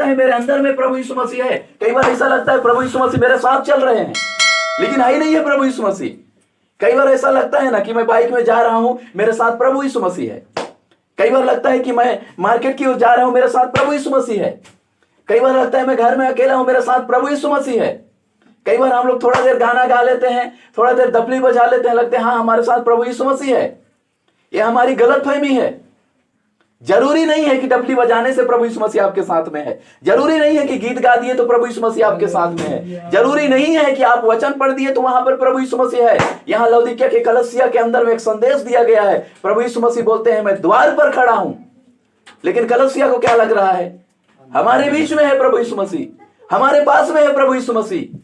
है मेरे अंदर में प्रभु यीशु मसीह है। कई बार ऐसा लगता है प्रभु यीशु मसीह मेरे साथ चल रहे हैं, लेकिन है ही नहीं है प्रभु यीशु मसीह। कई बार ऐसा लगता है ना कि मैं बाइक में जा रहा हूं, मेरे साथ प्रभु यीशु मसीह है। कई बार लगता है कि मैं मार्केट की ओर जा रहा हूं, मेरे साथ प्रभु यीशु मसीह है। कई बार लगता है मैं घर में अकेला हूं, मेरे साथ प्रभु यीशु मसीह है। कई बार हम लोग थोड़ा देर गाना गा लेते हैं, थोड़ा देर दफली बजा लेते हैं, लगते हैं हाँ हमारे साथ प्रभु यीशु मसीह है। यह हमारी गलतफहमी है। जरूरी नहीं है कि डफली बजाने से प्रभु यीशु मसीह आपके साथ में है। जरूरी नहीं है कि गीत गा दिए तो प्रभु यीशु मसीह आपके साथ में है। जरूरी नहीं है कि आप वचन पढ़ दिए तो वहां पर प्रभु यीशु मसीह है। यहाँ लौदीकिया के कलीसिया के अंदर में एक संदेश दिया गया है। प्रभु यीशु मसीह बोलते हैं मैं द्वार पर खड़ा हूं, लेकिन कलीसिया को क्या लग रहा है? हमारे बीच में है प्रभु यीशु मसीह, हमारे पास में है प्रभु यीशु मसीह।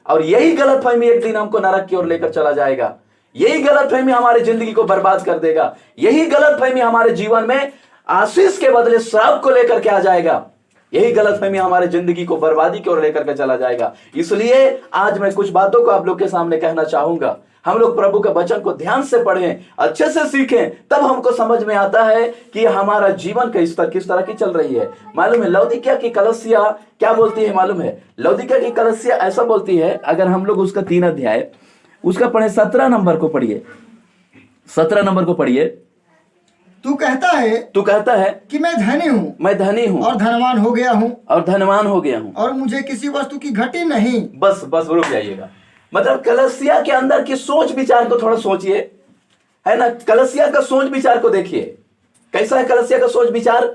और यही गलतफहमी एक दिन हमको नरक की ओर लेकर चला जाएगा। यही गलतफहमी हमारी जिंदगी को बर्बाद कर देगा। यही गलतफहमी हमारे जीवन में आशीष के बदले श्राप को लेकर के आ जाएगा। यही गलतफहमी हमारे जिंदगी को बर्बादी की ओर लेकर के चला जाएगा। इसलिए आज मैं कुछ बातों को आप लोग के सामने कहना चाहूंगा। हम लोग प्रभु के वचन को ध्यान से पढ़ें, अच्छे से सीखें, तब हमको समझ में आता है कि हमारा जीवन का स्तर किस तरह की चल रही है। मालूम है लौदीकिया की कलीसिया क्या बोलती है? मालूम है लौदीकिया की कलीसिया ऐसा बोलती है। अगर हम लोग उसका 3 अध्याय उसका पढ़े, 17 नंबर को पढ़िए, 17 नंबर को पढ़िए। तू कहता है कि मैं धनी हूँ और धनवान हो गया हूँ और मुझे किसी वस्तु की घटी नहीं। बस रुक जाइएगा। मतलब कलीसिया के अंदर की सोच विचार को थोड़ा सोचिए, है ना। कलीसिया का सोच विचार को देखिए, कैसा है कलीसिया का सोच विचार।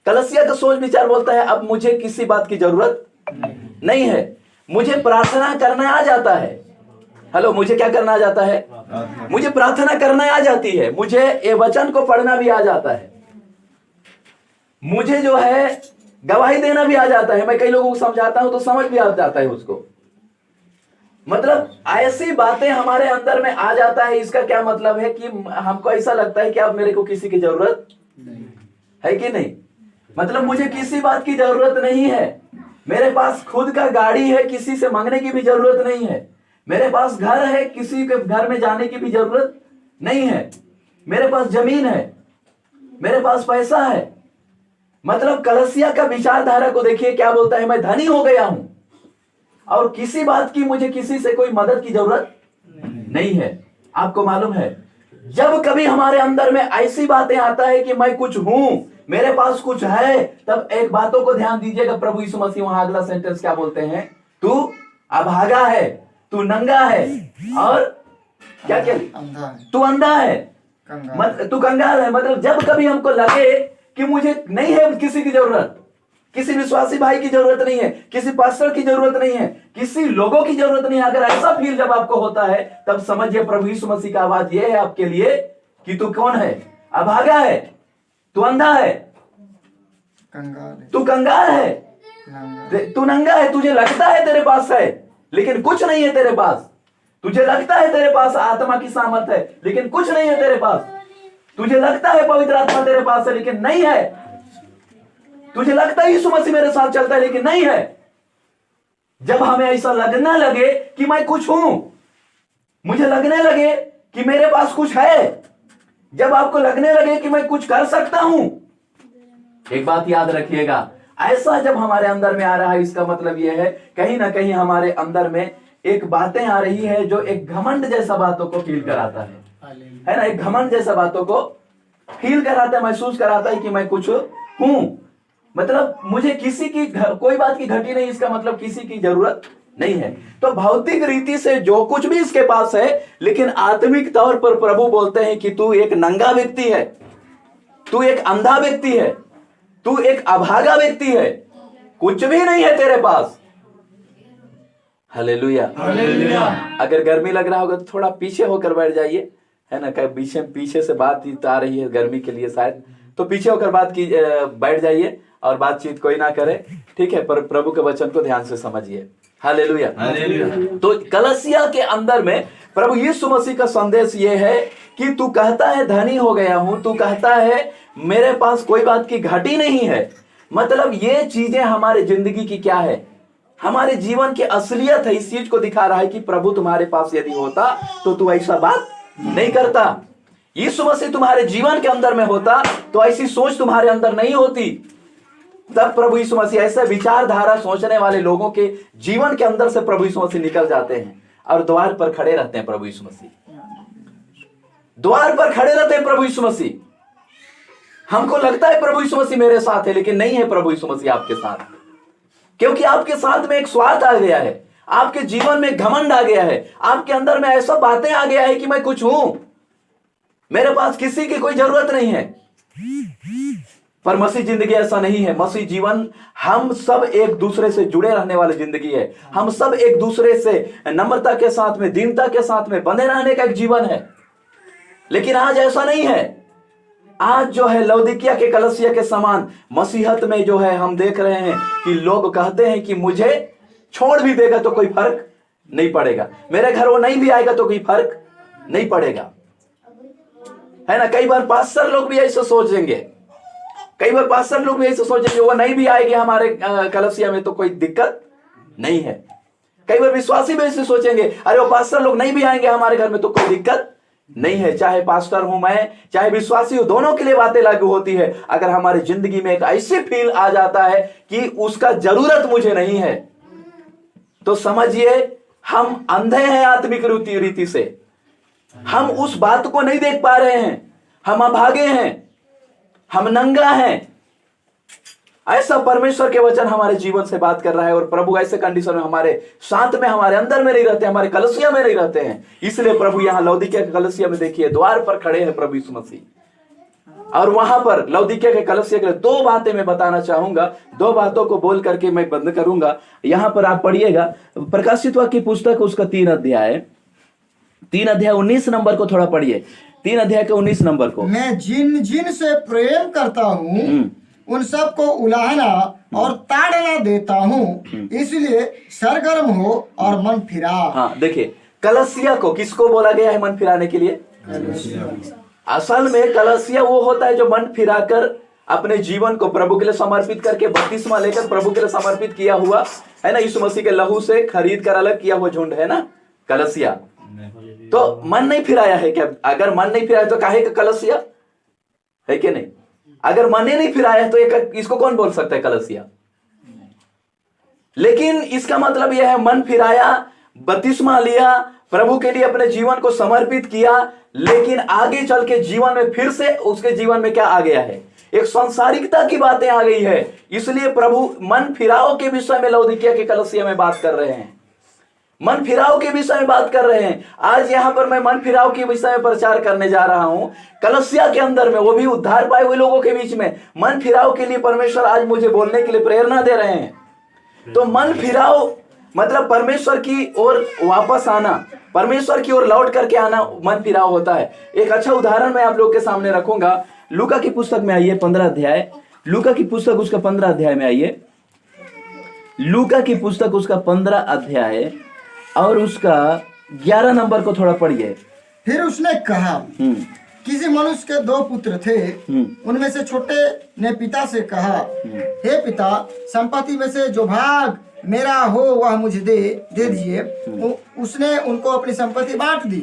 कलीसिया का सोच विचार बोलता है अब मुझे किसी बात की जरूरत नहीं है, मुझे प्रार्थना करना आ जाता है। हेलो, मुझे क्या करना आ जाता है? मुझे प्रार्थना करना आ जाती है, मुझे ये वचन को पढ़ना भी आ जाता है, मुझे जो है गवाही देना भी आ जाता है। मैं कई लोगों को समझाता हूं तो समझ भी आ जाता है उसको। मतलब ऐसी बातें हमारे अंदर में आ जाता है। इसका क्या मतलब है कि हमको ऐसा लगता है कि अब मेरे को किसी की जरूरत है कि नहीं। मतलब मुझे किसी बात की जरूरत नहीं है। मेरे पास खुद का गाड़ी है, किसी से मांगने की भी जरूरत नहीं है। मेरे पास घर है, किसी के घर में जाने की भी जरूरत नहीं है। मेरे पास जमीन है, मेरे पास पैसा है। मतलब कलीसिया का विचारधारा को देखिए, क्या बोलता है? मैं धनी हो गया हूं और किसी बात की मुझे किसी से कोई मदद की जरूरत नहीं है। आपको मालूम है जब कभी हमारे अंदर में ऐसी बातें आता है कि मैं कुछ हूं, मेरे पास कुछ है, तब एक बातों को ध्यान दीजिएगा। प्रभु यीशु मसीह वहां अगला सेंटेंस क्या बोलते हैं? तू अभागा है, तू नंगा है और क्या तू अंधा है, तू कंगाल है। मतलब जब कभी हमको लगे कि मुझे नहीं है किसी की जरूरत, किसी विश्वासी भाई की जरूरत नहीं है, किसी पास्टर की जरूरत नहीं है, किसी लोगों की जरूरत नहीं है, अगर ऐसा फील जब आपको होता है तब समझिए प्रभु यीशु मसीह का आवाज यह है आपके लिए कि तू कौन है? अभागा है, तू अंधा है, तू कंगाल है, तू नंगा है। तुझे लगता है तेरे पास है लेकिन कुछ नहीं है तेरे पास। तुझे लगता है तेरे पास आत्मा की सामर्थ है लेकिन कुछ नहीं है तेरे पास। तुझे लगता है पवित्र आत्मा तेरे पास है लेकिन नहीं है। तुझे लगता है यीशु मसीह मेरे साथ चलता है लेकिन नहीं है। जब हमें ऐसा लगने लगे कि मैं कुछ हूं, मुझे लगने लगे कि मेरे पास कुछ है, जब आपको लगने लगे कि मैं कुछ कर सकता हूं, एक बात याद रखिएगा, ऐसा जब हमारे अंदर में आ रहा है, इसका मतलब यह है कहीं ना कहीं हमारे अंदर में एक बातें आ रही है जो एक घमंड जैसा बातों को फील कराता है ना। एक घमंड जैसा बातों को फील कराता है, महसूस कराता है कि मैं कुछ हूं। मतलब मुझे किसी की कोई बात की घटी नहीं, इसका मतलब किसी की जरूरत नहीं है। तो भौतिक रीति से जो कुछ भी इसके पास है, लेकिन आत्मिक तौर पर प्रभु बोलते हैं कि तू एक नंगा व्यक्ति है, तू एक अंधा व्यक्ति है, तू एक अभागा व्यक्ति है, कुछ भी नहीं है तेरे पास। Hallelujah, hallelujah. अगर गर्मी लग रहा होगा तो थोड़ा पीछे होकर बैठ जाइए, है ना। पीछे से बात आ रही है गर्मी के लिए शायद, तो पीछे होकर बैठ जाइए और बातचीत कोई ना करे, ठीक है। पर प्रभु के वचन को ध्यान से समझिए। Hallelujah, hallelujah. तो कलीसिया के अंदर में प्रभु यीशु मसीह का संदेश ये है कि तू कहता है धनी हो गया हूं, तू कहता है मेरे पास कोई बात की घटी नहीं है। मतलब ये चीजें हमारे जिंदगी की क्या है, हमारे जीवन की असलियत है। इस चीज को दिखा रहा है कि प्रभु तुम्हारे पास यदि होता तो तू ऐसा बात नहीं करता। यीशु मसीह तुम्हारे जीवन के अंदर में होता तो ऐसी सोच तुम्हारे अंदर नहीं होती। तब प्रभु यीशु मसीह ऐसे विचारधारा सोचने वाले लोगों के जीवन के अंदर से प्रभु यीशु मसीह निकल जाते हैं और द्वार पर खड़े रहते हैं। प्रभु यीशु मसीह द्वार पर खड़े रहते हैं। प्रभु यीशु मसीह, हमको लगता है प्रभु यीशु मसीह मेरे साथ है, लेकिन नहीं है प्रभु यीशु मसीह आपके साथ, क्योंकि आपके साथ में एक स्वार्थ आ गया है, आपके जीवन में घमंड आ गया है, आपके अंदर में ऐसा बातें आ गया है कि मैं कुछ हूं, मेरे पास किसी की कोई जरूरत नहीं है। पर मसीह जिंदगी ऐसा नहीं है। मसीह जीवन हम सब एक दूसरे से जुड़े रहने वाली जिंदगी है। हम सब एक दूसरे से नम्रता के साथ में, दीनता के साथ में बंधे रहने का एक जीवन है। लेकिन आज ऐसा नहीं है। आज जो है लौदीकिया के कलीसिया के समान मसीहत में जो है हम देख रहे हैं कि लोग कहते हैं कि मुझे छोड़ भी देगा तो कोई फर्क नहीं पड़ेगा, मेरे घर वो नहीं भी आएगा तो कोई फर्क नहीं पड़ेगा, है ना। कई बार पास्टर लोग भी ऐसे सोचेंगे, कई बार पास्टर लोग भी ऐसे सोचेंगे वो नहीं भी आएगी हमारे कलीसिया में तो कोई दिक्कत नहीं है। कई बार विश्वासी भी ऐसे सोचेंगे, अरे वो पास्टर लोग नहीं भी आएंगे हमारे घर में तो कोई दिक्कत नहीं है। चाहे पास्टर हूं मैं, चाहे विश्वासी हूं, दोनों के लिए बातें लागू होती है। अगर हमारी जिंदगी में एक ऐसी फील आ जाता है कि उसका जरूरत मुझे नहीं है, तो समझिए हम अंधे हैं आत्मिक रीति से। हम उस बात को नहीं देख पा रहे हैं, हम अभागे हैं, हम नंगा हैं। ऐसा परमेश्वर के वचन हमारे जीवन से बात कर रहा है। और प्रभु ऐसे कंडीशन में हमारे साथ में, हमारे अंदर में नहीं रहते, हमारे कलीसिया में नहीं रहते हैं। इसलिए प्रभु यहां लौदीकिया के कलीसिया में देखिए द्वार पर खड़े हैं प्रभु यीशु मसीह। और वहां पर लौदीकिया के कलीसिया के लिए दो बातें मैं बताना चाहूंगा, दो बातों को बोल करके मैं बंद करूंगा। यहां पर आप पढ़िएगा प्रकाशित वाक्य की पुस्तक उसका 3 अध्याय 19 नंबर को थोड़ा पढ़िए। 3 अध्याय के 19 नंबर को। मैं जिन जिन से प्रेम करता हूँ उन सबको उलाहना और ताड़ना देता हूँ, इसलिए सरगर्म हो और मन फिरा। हाँ देखिए, कलीसिया को किसको बोला गया है मन फिराने के लिए? असल में कलीसिया वो होता है जो मन फिराकर अपने जीवन को प्रभु के लिए समर्पित करके बपतिस्मा लेकर प्रभु के लिए समर्पित किया हुआ है ना। यीशु मसीह के लहू से खरीद कर अलग किया हुआ झुंड है ना कलीसिया। तो मन नहीं फिराया है क्या? अगर मन नहीं फिराया तो काहे का कलीसिया है कि नहीं? अगर मन ही नहीं फिराया तो इसको कौन बोल सकता है कलीसिया? लेकिन इसका मतलब यह है मन फिराया, बपतिस्मा लिया, प्रभु के लिए अपने जीवन को समर्पित किया, लेकिन आगे चल के जीवन में फिर से उसके जीवन में क्या आ गया है? एक सांसारिकता की बातें आ गई है। इसलिए प्रभु मन फिराव के विषय में लौदीकिया के कलीसिया में बात कर रहे हैं, मन फिराव के विषय में बात कर रहे हैं। आज यहां पर मैं मन फिराव के विषय में प्रचार करने जा रहा हूं कलीसिया के अंदर में, वो भी उद्धार पाए हुए लोगों के बीच में। मन फिराव के लिए परमेश्वर आज मुझे बोलने के लिए प्रेरणा दे रहे हैं। तो मन फिराव मतलब परमेश्वर की ओर वापस आना, परमेश्वर की ओर लौट करके आना मन फिराव होता है। एक अच्छा उदाहरण मैं आप लोग के सामने रखूंगा। लूका की पुस्तक में आइए 15 अध्याय, लूका की पुस्तक उसका 15 अध्याय में आइए। लूका की पुस्तक उसका 15 अध्याय और उसका 11 नंबर को थोड़ा पढ़िए। फिर उसने कहा, किसी मनुष्य के 2 पुत्र थे, उनमें से छोटे ने पिता से कहा, हे पिता, संपत्ति में से जो भाग मेरा हो वह मुझे दे दीजिए। उसने उनको अपनी संपत्ति बांट दी।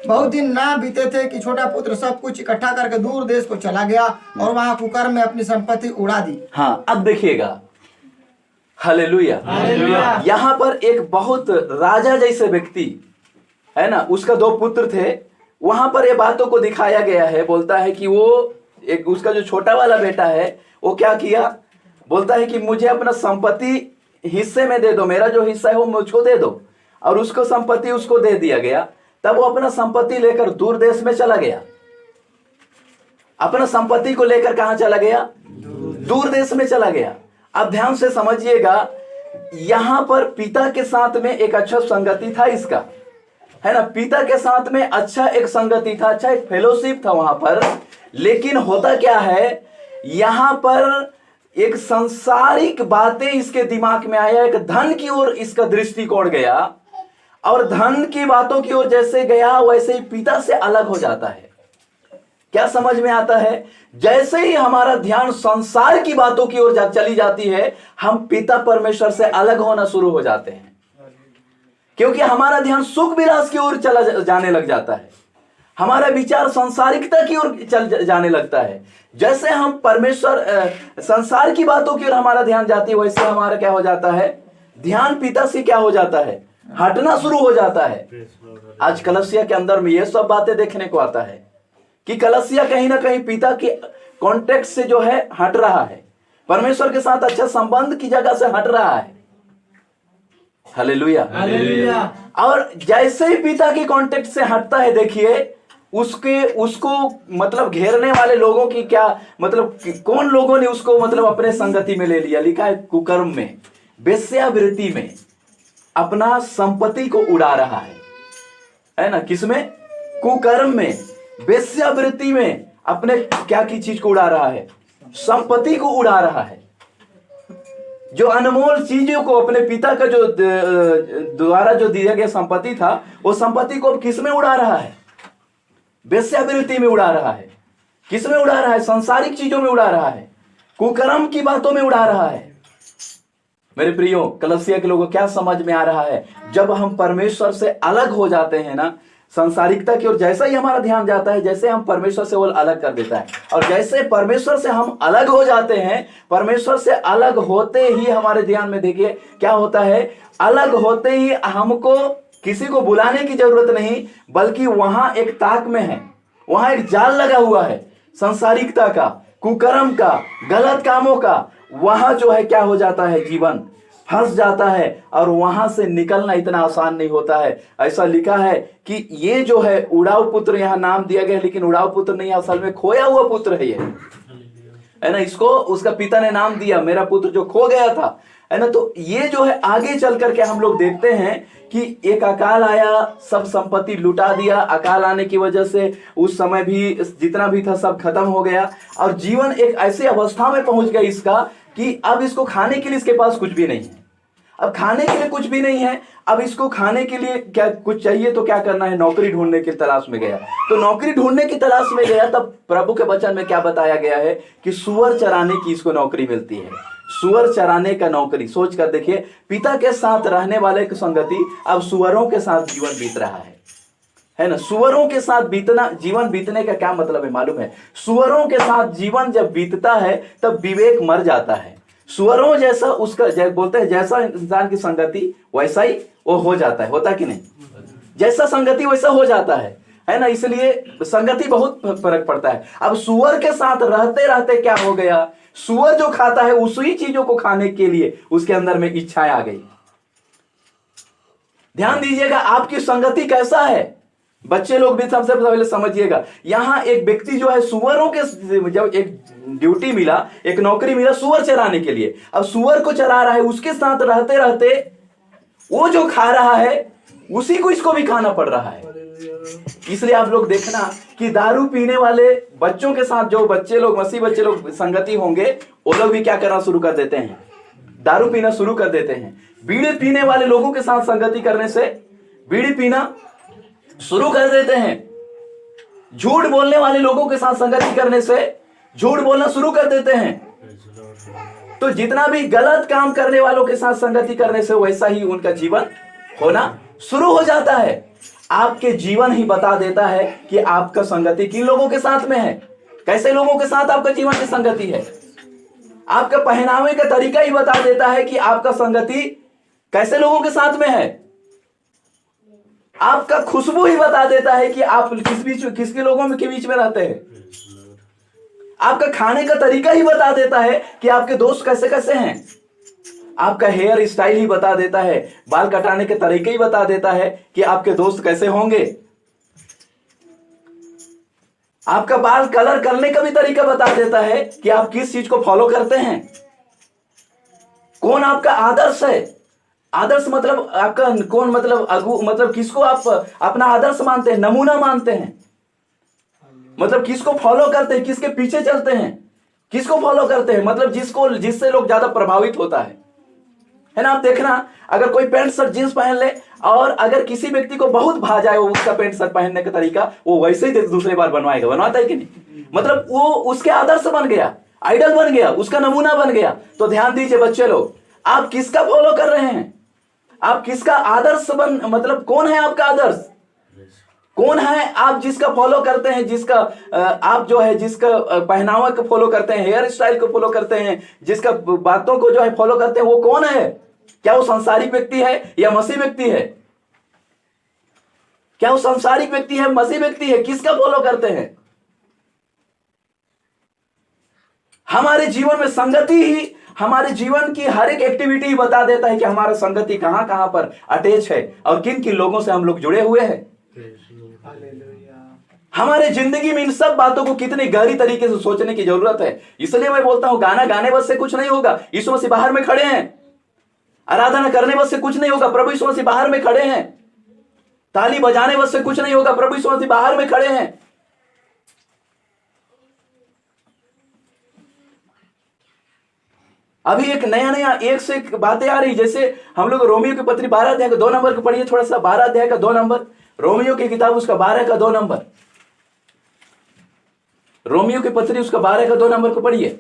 बहुत दिन ना बीते थे कि छोटा पुत्र सब कुछ इकट्ठा करके दूर देश को चला गया और वहां कुकर्म में अपनी संपत्ति उड़ा दी। हाँ, अब देखिएगा, हालेलुया। यहाँ पर एक बहुत राजा जैसे व्यक्ति है ना, उसका 2 पुत्र थे। वहां पर ये बातों को दिखाया गया है। बोलता है कि वो एक उसका जो छोटा वाला बेटा है वो क्या किया, बोलता है कि मुझे अपना संपत्ति हिस्से में दे दो, मेरा जो हिस्सा है वो मुझको दे दो। और उसको संपत्ति उसको दे दिया गया। तब वो अपना संपत्ति लेकर दूर देश में चला गया। अपना संपत्ति को लेकर कहां चला गया? दूर देश में चला गया। अब ध्यान से समझिएगा, यहां पर पिता के साथ में एक अच्छा संगति था इसका, है ना। पिता के साथ में अच्छा एक संगति था, अच्छा एक फेलोशिप था वहां पर। लेकिन होता क्या है, यहां पर एक सांसारिक बातें इसके दिमाग में आया, एक धन की ओर इसका दृष्टिकोण गया। और धन की बातों की ओर जैसे गया वैसे ही पिता से अलग हो जाता है। क्या समझ में आता है? जैसे ही हमारा ध्यान संसार की बातों की ओर चली जाती है, हम पिता परमेश्वर से अलग होना शुरू हो जाते हैं, क्योंकि हमारा ध्यान सुख विलास की ओर चला जाने लग जाता है। हमारा विचार सांसारिकता की ओर चल जाने लगता है। जैसे हम परमेश्वर संसार की बातों की ओर हमारा ध्यान जाती है, वैसे हमारा क्या हो जाता है, ध्यान पिता से क्या हो जाता है, हटना शुरू हो जाता है। आज कलसिया के अंदर में ये सब बातें देखने को आता है कि कलसिया कहीं ना कहीं पिता के कॉन्टेक्ट से जो है हट रहा है, परमेश्वर के साथ अच्छा संबंध की जगह से हट रहा है। हालेलुया। और जैसे ही पिता के कॉन्टेक्ट से हटता है, देखिए उसको मतलब घेरने वाले लोगों की क्या मतलब, कौन लोगों ने उसको मतलब अपने संगति में ले लिया। लिखा है कुकर्म में, वेश्यावृत्ति में अपना संपत्ति को उड़ा रहा है ना। किसमें? कुकर्म में, वेश्यावृत्ति में अपने क्या की चीज को उड़ा रहा है, संपत्ति को उड़ा रहा है। जो अनमोल चीजों को अपने पिता का जो द्वारा जो दिया गया संपत्ति था, वो संपत्ति को किस में उड़ा रहा है? वेश्यावृत्ति में उड़ा रहा है। किस में उड़ा रहा है? संसारिक चीजों में उड़ा रहा है, कुकर्म की बातों में उड़ा रहा है। मेरे प्रियो, कलसिया के लोगों को क्या समझ में आ रहा है? जब हम परमेश्वर से अलग हो जाते हैं ना, संसारिकता की ओर जैसा ही हमारा ध्यान जाता है, जैसे हम परमेश्वर से वो अलग कर देता है। और जैसे परमेश्वर से हम अलग हो जाते हैं, परमेश्वर से अलग होते ही हमारे ध्यान में देखिए क्या होता है, अलग होते ही हमको किसी को बुलाने की जरूरत नहीं, बल्कि वहां एक ताक में है, वहां एक जाल लगा हुआ है संसारिकता का, कुकर्म का, गलत कामों का। वहां जो है क्या हो जाता है, जीवन फंस जाता है और वहां से निकलना इतना आसान नहीं होता है। ऐसा लिखा है कि ये जो है उड़ाऊ पुत्र, यहां नाम दिया गया, लेकिन उड़ाऊ पुत्र नहीं, असल में खोया हुआ पुत्र है ये, है ना। इसको उसका पिता ने नाम दिया, मेरा पुत्र जो खो गया था, है ना। तो ये जो है आगे चल करके हम लोग देखते हैं कि एक अकाल आया, सब संपत्ति लुटा दिया। अकाल आने की वजह से उस समय भी जितना भी था सब खत्म हो गया और जीवन एक ऐसी अवस्था में पहुंच गया इसका कि अब इसको खाने के लिए इसके पास कुछ भी नहीं है। अब खाने के लिए कुछ भी नहीं है, अब इसको खाने के लिए क्या कुछ चाहिए, तो क्या करना है, नौकरी ढूंढने की तलाश में गया। तो नौकरी ढूंढने की तलाश में गया, तब प्रभु के वचन में क्या बताया गया है कि सुअर चराने की इसको नौकरी मिलती है। सुअर चराने का नौकरी, सोच कर देखिए, पिता के साथ रहने वाले की संगति अब सुअरों के साथ जीवन बीत रहा है ना। सुअरों के साथ बीतना, जीवन बीतने का क्या मतलब है मालूम है? सुअरों के साथ जीवन जब बीतता है तब विवेक मर जाता है। सुअरों जैसा उसका बोलते हैं, जैसा इंसान की संगति वैसा ही वो हो जाता है, होता कि नहीं? जैसा संगति वैसा हो जाता है ना। इसलिए संगति बहुत फर्क पड़ता है। अब सुअर के साथ रहते रहते क्या हो गया, सुअर जो खाता है उसी चीजों को खाने के लिए उसके अंदर में इच्छाएं आ गई। ड्यान दीजिएगा आपकी संगति कैसा है। बच्चे लोग भी सबसे पहले समझिएगा, यहां एक व्यक्ति जो है सुअरों के, जब एक ड्यूटी मिला, एक नौकरी मिला सुअर चराने के लिए, अब सुअर को चरा रहा है, उसके साथ रहते रहते वो जो खा रहा है उसी को इसको भी खाना पड़ रहा है। इसलिए आप लोग देखना कि दारू पीने वाले बच्चों के साथ जो बच्चे लोग, मसीह बच्चे लोग संगति होंगे, वो लोग भी क्या करना शुरू कर देते हैं, दारू पीना शुरू कर देते हैं। बीड़ी पीने वाले लोगों के साथ संगति करने से बीड़ी पीना शुरू कर देते हैं। झूठ बोलने वाले लोगों के साथ संगति करने से झूठ बोलना शुरू कर देते हैं। तो जितना भी गलत काम करने वालों के साथ संगति करने से वैसा ही उनका जीवन होना शुरू हो जाता है। आपके जीवन ही बता देता है कि आपका संगति किन लोगों के साथ में है, कैसे लोगों के साथ आपका जीवन की संगति है। आपका पहनावे का तरीका ही बता देता है कि आपका संगति कैसे लोगों के साथ में है। आपका खुशबू ही बता देता है कि आप किसके लोगों के बीच में रहते हैं। आपका खाने का तरीका ही बता देता है कि आपके दोस्त कैसे कैसे हैं। आपका हेयर स्टाइल ही बता देता है, बाल कटाने के तरीके ही बता देता है कि आपके दोस्त कैसे होंगे। आपका बाल कलर करने का भी तरीका बता देता है कि आप किस चीज को फॉलो करते हैं, कौन आपका आदर्श है। आदर्श मतलब आपका कौन, मतलब अगु, मतलब किसको आप अपना आदर्श मानते हैं, नमूना मानते हैं, मतलब किसको फॉलो करते हैं, किसके पीछे चलते हैं, किसको फॉलो करते हैं, मतलब जिससे लोग ज्यादा प्रभावित होता है ना। आप देखना, अगर कोई पैंट शर्ट जींस पहन ले और अगर किसी व्यक्ति को बहुत भा जाए वो उसका पैंट शर्ट पहनने का तरीका, वो वैसे ही दूसरे बार बनवाता है कि नहीं? मतलब वो उसके आदर्श बन गया, आइडल बन गया, उसका नमूना बन गया। तो ध्यान दीजिए बच्चे लोग, आप किसका फॉलो कर रहे हैं, आप किसका आदर्श मतलब कौन है आपका आदर्श, कौन है आप जिसका फॉलो करते हैं, जिसका आप जो है जिसका पहनावा को फॉलो करते हैं, हेयर स्टाइल को फॉलो करते हैं, जिसका बातों को जो है फॉलो करते हैं, वो कौन है? क्या वो सांसारिक व्यक्ति है या मसीह व्यक्ति है? क्या वो सांसारिक व्यक्ति है, मसीह व्यक्ति है? किसका फॉलो करते हैं? हमारे जीवन में संगति ही हमारे जीवन की हर एक एक्टिविटी बता देता है कि हमारा संगति कहां कहां पर अटैच है और किन किन लोगों से हम लोग जुड़े हुए हैं। हमारे जिंदगी में इन सब बातों को कितनी गहरी तरीके से सोचने की जरूरत है। इसलिए मैं बोलता हूं गाना गाने बस से कुछ नहीं होगा। यीशु मसीह बाहर में खड़े हैं। आराधना करने बस से कुछ नहीं होगा। प्रभु यीशु मसीह बाहर में खड़े हैं। ताली बजाने बस से कुछ नहीं होगा। प्रभु यीशु मसीह बाहर में खड़े हैं। अभी एक नया एक से एक बातें आ रही, जैसे हम लोग रोमियो की पत्री 12 अध्याय का 2 नंबर को पढ़िए थोड़ा सा। 12 अध्याय का 2 नंबर, रोमियो की किताब उसका 12 का 2 नंबर, रोमियो की पत्री उसका 12 का 2 नंबर को पढ़िए।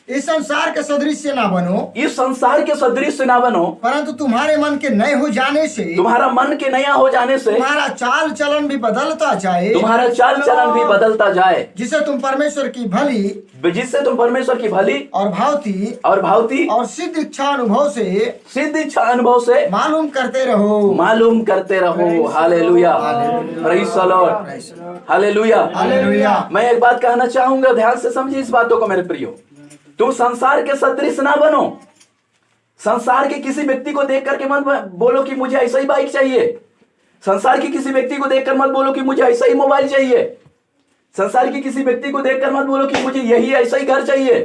इस संसार के सदृश ना बनो, इस संसार के सदृश ना बनो, परंतु तुम्हारे मन के नए हो जाने से, तुम्हारा मन के नया हो जाने से तुम्हारा चाल चलन भी बदलता जाए, तुम्हारा चाल चलन भी बदलता जाए, जिससे तुम परमेश्वर की भली और भावती और सिद्ध इच्छा अनुभव से मालूम करते रहो। Hallelujah, praise the Lord, hallelujah. मैं एक बात कहना चाहूंगा, ध्यान से समझिए इस बातों को मेरे प्रियो। तुम संसार के सदृश ना बनो। संसार के किसी व्यक्ति को देख करके मत बोलो कि मुझे ऐसा ही बाइक चाहिए। संसार के किसी व्यक्ति को देखकर मत बोलो कि मुझे ऐसा ही मोबाइल चाहिए। संसार के किसी व्यक्ति को देखकर मत बोलो कि मुझे यही ऐसा ही घर चाहिए।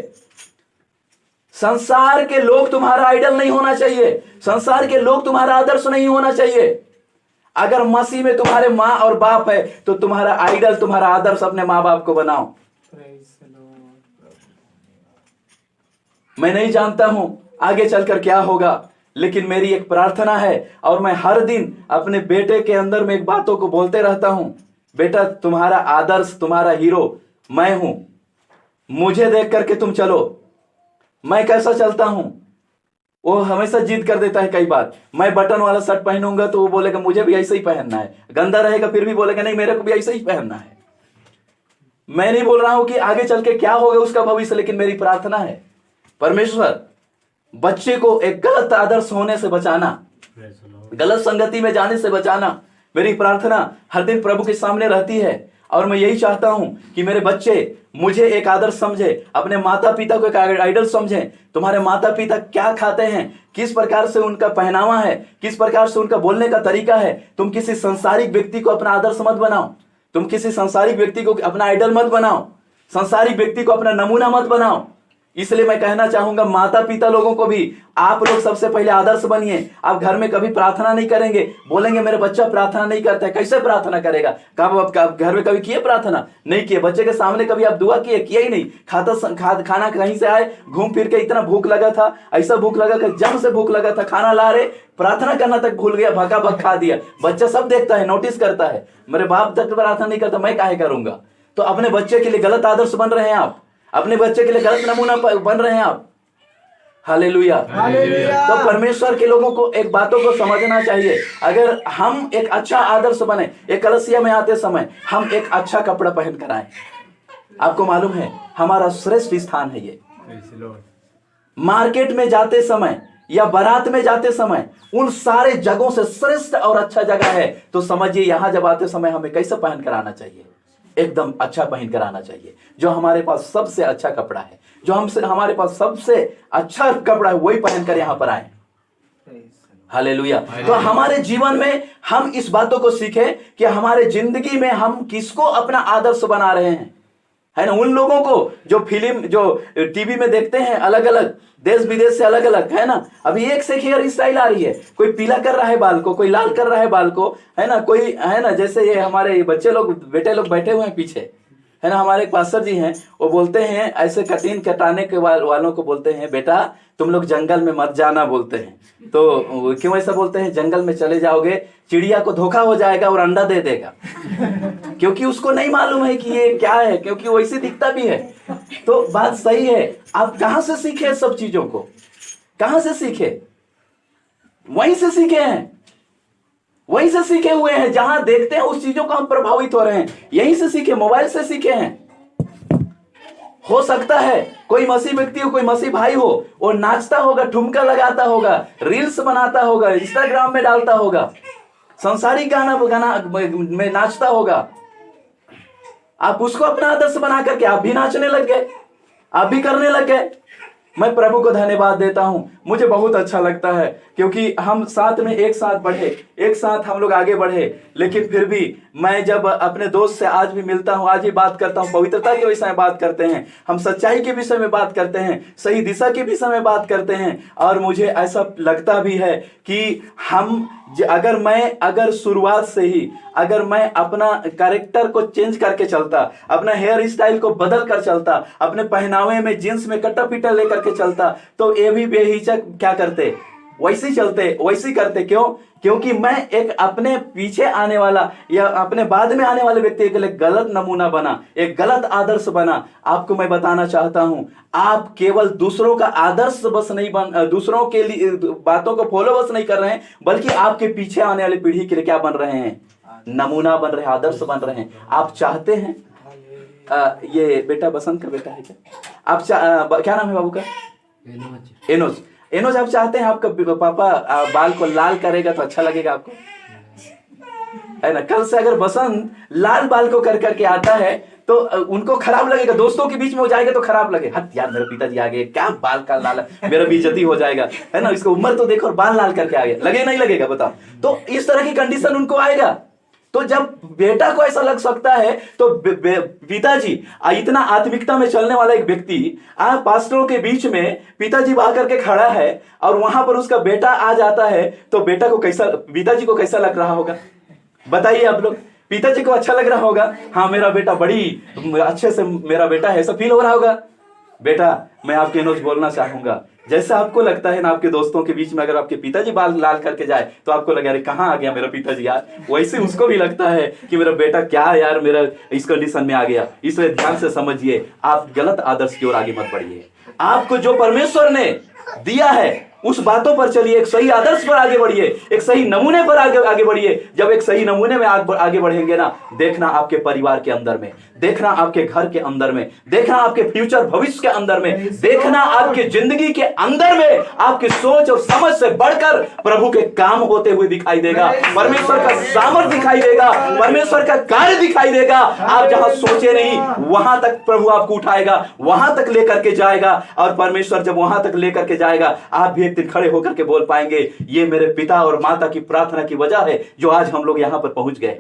संसार के लोग तुम्हारा आइडल नहीं होना चाहिए। संसार के लोग तुम्हारा आदर्श नहीं होना चाहिए। अगर मसीह में तुम्हारे माँ और बाप है तो तुम्हारा आइडल, तुम्हारा आदर्श अपने माँ बाप को बनाओ। मैं नहीं जानता हूं आगे चलकर क्या होगा, लेकिन मेरी एक प्रार्थना है और मैं हर दिन अपने बेटे के अंदर में एक बातों को बोलते रहता हूं, बेटा तुम्हारा आदर्श, तुम्हारा हीरो मैं हूं। मुझे देख करके तुम चलो। मैं कैसा चलता हूं वो हमेशा जिद कर देता है। कई बार मैं बटन वाला शर्ट पहनूंगा तो वो बोलेगा मुझे भी ऐसे ही पहनना है। गंदा रहेगा फिर भी बोलेगा नहीं मेरे को भी ऐसे ही पहनना है। मैं नहीं बोल रहा हूं कि आगे चल के क्या होगा उसका भविष्य, लेकिन मेरी प्रार्थना है परमेश्वर बच्चे को एक गलत आदर्श होने से बचाना, गलत संगति में जाने से बचाना। मेरी प्रार्थना हर दिन प्रभु के सामने रहती है और मैं यही चाहता हूं कि मेरे बच्चे मुझे एक आदर्श समझे, अपने माता पिता को एक आइडल समझें। तुम्हारे माता पिता क्या खाते हैं, किस प्रकार से उनका पहनावा है, किस प्रकार से उनका बोलने का तरीका है। तुम किसी संसारिक व्यक्ति को अपना आदर्श मत बनाओ। तुम किसी संसारिक व्यक्ति को अपना आइडल मत बनाओ। संसारिक व्यक्ति को अपना नमूना मत बनाओ। इसलिए मैं कहना चाहूंगा माता पिता लोगों को भी, आप लोग सबसे पहले आदर्श बनिए। आप घर में कभी प्रार्थना नहीं करेंगे, बोलेंगे मेरा बच्चा प्रार्थना नहीं करता है, कैसे प्रार्थना करेगा? कब घर में कभी किए प्रार्थना? नहीं किए। बच्चे के सामने कभी आप दुआ किए? किया ही नहीं। खाना कहीं से आए, घूम फिर के इतना भूख लगा था, ऐसा भूख लगा कि जम से भूख लगा था, खाना ला रहे, प्रार्थना करना तक भूल गया, भगा भग खा दिया। बच्चा सब देखता है, नोटिस करता है, मेरे बाप तक प्रार्थना नहीं करता, मैं काहे करूंगा? तो अपने बच्चे के लिए गलत आदर्श बन रहे हैं आप, अपने बच्चे के लिए गलत नमूना बन रहे हैं आप। हालेलुया। तो परमेश्वर के लोगों को एक बातों को समझना चाहिए। अगर हम एक अच्छा आदर्श बने, एक कलसिया में आते समय हम एक अच्छा कपड़ा पहन कर आए, आपको मालूम है हमारा श्रेष्ठ स्थान है ये। मार्केट में जाते समय या बारात में जाते समय उन सारे जगहों से श्रेष्ठ और अच्छा जगह है, तो समझिए यहां जब आते समय हमें कैसे पहन कर आना चाहिए? एकदम अच्छा पहन कर आना चाहिए। जो हमारे पास सबसे अच्छा कपड़ा है, जो हमारे पास सबसे अच्छा कपड़ा है, वही पहन कर यहां पर आए। हालेलुया। तो हमारे जीवन में हम इस बातों को सीखें कि हमारे जिंदगी में हम किसको अपना आदर्श बना रहे हैं, है ना? उन लोगों को जो फिल्म, जो टीवी में देखते हैं, अलग अलग देश विदेश से अलग अलग, है ना? अभी एक से हेयर स्टाइल आ रही है। कोई पीला कर रहा है बाल को, कोई लाल कर रहा है बाल को, है ना? कोई, है ना, जैसे ये हमारे बच्चे लोग, बेटे लोग बैठे हुए हैं पीछे, है ना? हमारे एक पास्टर जी हैं, वो बोलते हैं ऐसे कटिंग कटाने के वालों को बोलते हैं, बेटा तुम लोग जंगल में मत जाना बोलते हैं। तो क्यों ऐसा बोलते हैं? जंगल में चले जाओगे, चिड़िया को धोखा हो जाएगा और अंडा दे देगा, क्योंकि उसको नहीं मालूम है कि ये क्या है, क्योंकि वैसे दिखता भी है। तो बात सही है। आप कहां से सीखे सब चीजों को? कहां से सीखे? वहीं से सीखे हैं। वहीं से सीखे हुए हैं, जहां देखते हैं उस चीजों को हम प्रभावित हो रहे हैं, यहीं से सीखे, मोबाइल से सीखे हैं। हो सकता है कोई मसीह व्यक्ति हो, कोई मसीह भाई हो, वो नाचता होगा, ठुमका लगाता होगा, रील्स बनाता होगा, इंस्टाग्राम में डालता होगा, सांसारिक गाना में नाचता होगा। आप उसको अपना आदर्श बना करके आप भी नाचने लग गए, आप भी करने लग गए। मैं प्रभु को धन्यवाद देता हूं, मुझे बहुत अच्छा लगता है, क्योंकि हम साथ में एक साथ बढ़े, एक साथ हम लोग आगे बढ़े। लेकिन फिर भी मैं जब अपने दोस्त से आज भी मिलता हूं, आज भी बात करता हूं, पवित्रता के विषय में बात करते हैं, हम सच्चाई के विषय में बात करते हैं, सही दिशा के विषय में बात करते हैं। और मुझे ऐसा लगता भी है कि हम अगर शुरुआत से ही अगर मैं अपना कैरेक्टर को चेंज करके चलता, अपना हेयर स्टाइल को बदल कर चलता, अपने पहनावे में जींस में कट्टा पीटा लेकर के चलता, तो ये भी बेहिचक क्या करते, वैसे चलते, वैसे करते। क्यों? क्योंकि मैं एक अपने पीछे आने वाला या अपने बाद में आने वाले व्यक्ति के लिए गलत नमूना बना, एक गलत आदर्श बना। आपको मैं बताना चाहता हूं, आप केवल दूसरों का आदर्श बस नहीं दूसरों के लिए बातों को फॉलो बस नहीं कर रहे हैं, बल्कि आपके पीछे आने वाली पीढ़ी के लिए क्या बन रहे हैं, नमूना बन रहे हैं, आदर्श बन रहे हैं। आप चाहते हैं ये बेटा बसंत का बेटा है क्या? आप क्या नाम है बाबू का? एनोज। एनोज, आप चाहते हैं आपका पापा बाल को लाल करेगा तो अच्छा लगेगा आपको, है ना? कल से अगर बसंत लाल बाल को कर करके आता है तो उनको खराब लगेगा, दोस्तों के बीच में हो जाएगा तो खराब लगे, हट यार मेरे पिताजी आ गए, क्या बाल का लाल, मेरा बेइज्जती हो जाएगा, है ना? इसको उम्र तो देखो और बाल लाल करके आ गया, लगे नहीं लगेगा बताओ? तो इस तरह की कंडीशन उनको आएगा। तो जब बेटा को ऐसा लग सकता है तो पिताजी इतना आत्मिकता में चलने वाला एक व्यक्ति पास्टरों के बीच में पिताजी आकर के खड़ा है और वहां पर उसका बेटा आ जाता है, तो बेटा को कैसा, पिताजी को कैसा लग रहा होगा बताइए आप लोग? पिताजी को अच्छा लग रहा होगा, हाँ मेरा बेटा बड़ी अच्छे से मेरा बेटा है, ऐसा फील हो रहा होगा। बेटा मैं आपके नोज बोलना चाहूंगा, जैसा आपको लगता है ना आपके दोस्तों के बीच में अगर आपके पिताजी बाल लाल करके जाए तो आपको लगे अरे कहाँ आ गया मेरा पिताजी यार, वैसे उसको भी लगता है कि मेरा बेटा क्या यार मेरा इस कंडीशन में आ गया। इसलिए ध्यान से समझिए, आप गलत आदर्श की ओर आगे मत बढ़िए। आपको जो परमेश्वर ने दिया है उस बातों पर चलिए, एक सही आदर्श पर आगे बढ़िए, एक सही नमूने पर आगे बढ़िए। जब एक सही नमूने में आगे बढ़ेंगे ना, देखना आपके परिवार के अंदर में, देखना आपके घर के अंदर में, देखना आपके फ्यूचर भविष्य के अंदर में, देखना आपके जिंदगी के अंदर में आपकी सोच और समझ से बढ़कर प्रभु के काम होते हुए दिखाई देगा, परमेश्वर का सामर्थ दिखाई देगा, परमेश्वर का कार्य दिखाई देगा। आप जहां सोचे नहीं वहां तक प्रभु आपको उठाएगा, वहां तक लेकर के जाएगा। और परमेश्वर जब वहां तक लेकर के जाएगा, आप भी एक दिन खड़े होकर के बोल पाएंगे ये मेरे पिता और माता की प्रार्थना की वजह है जो आज हम लोग यहां पर पहुंच गए।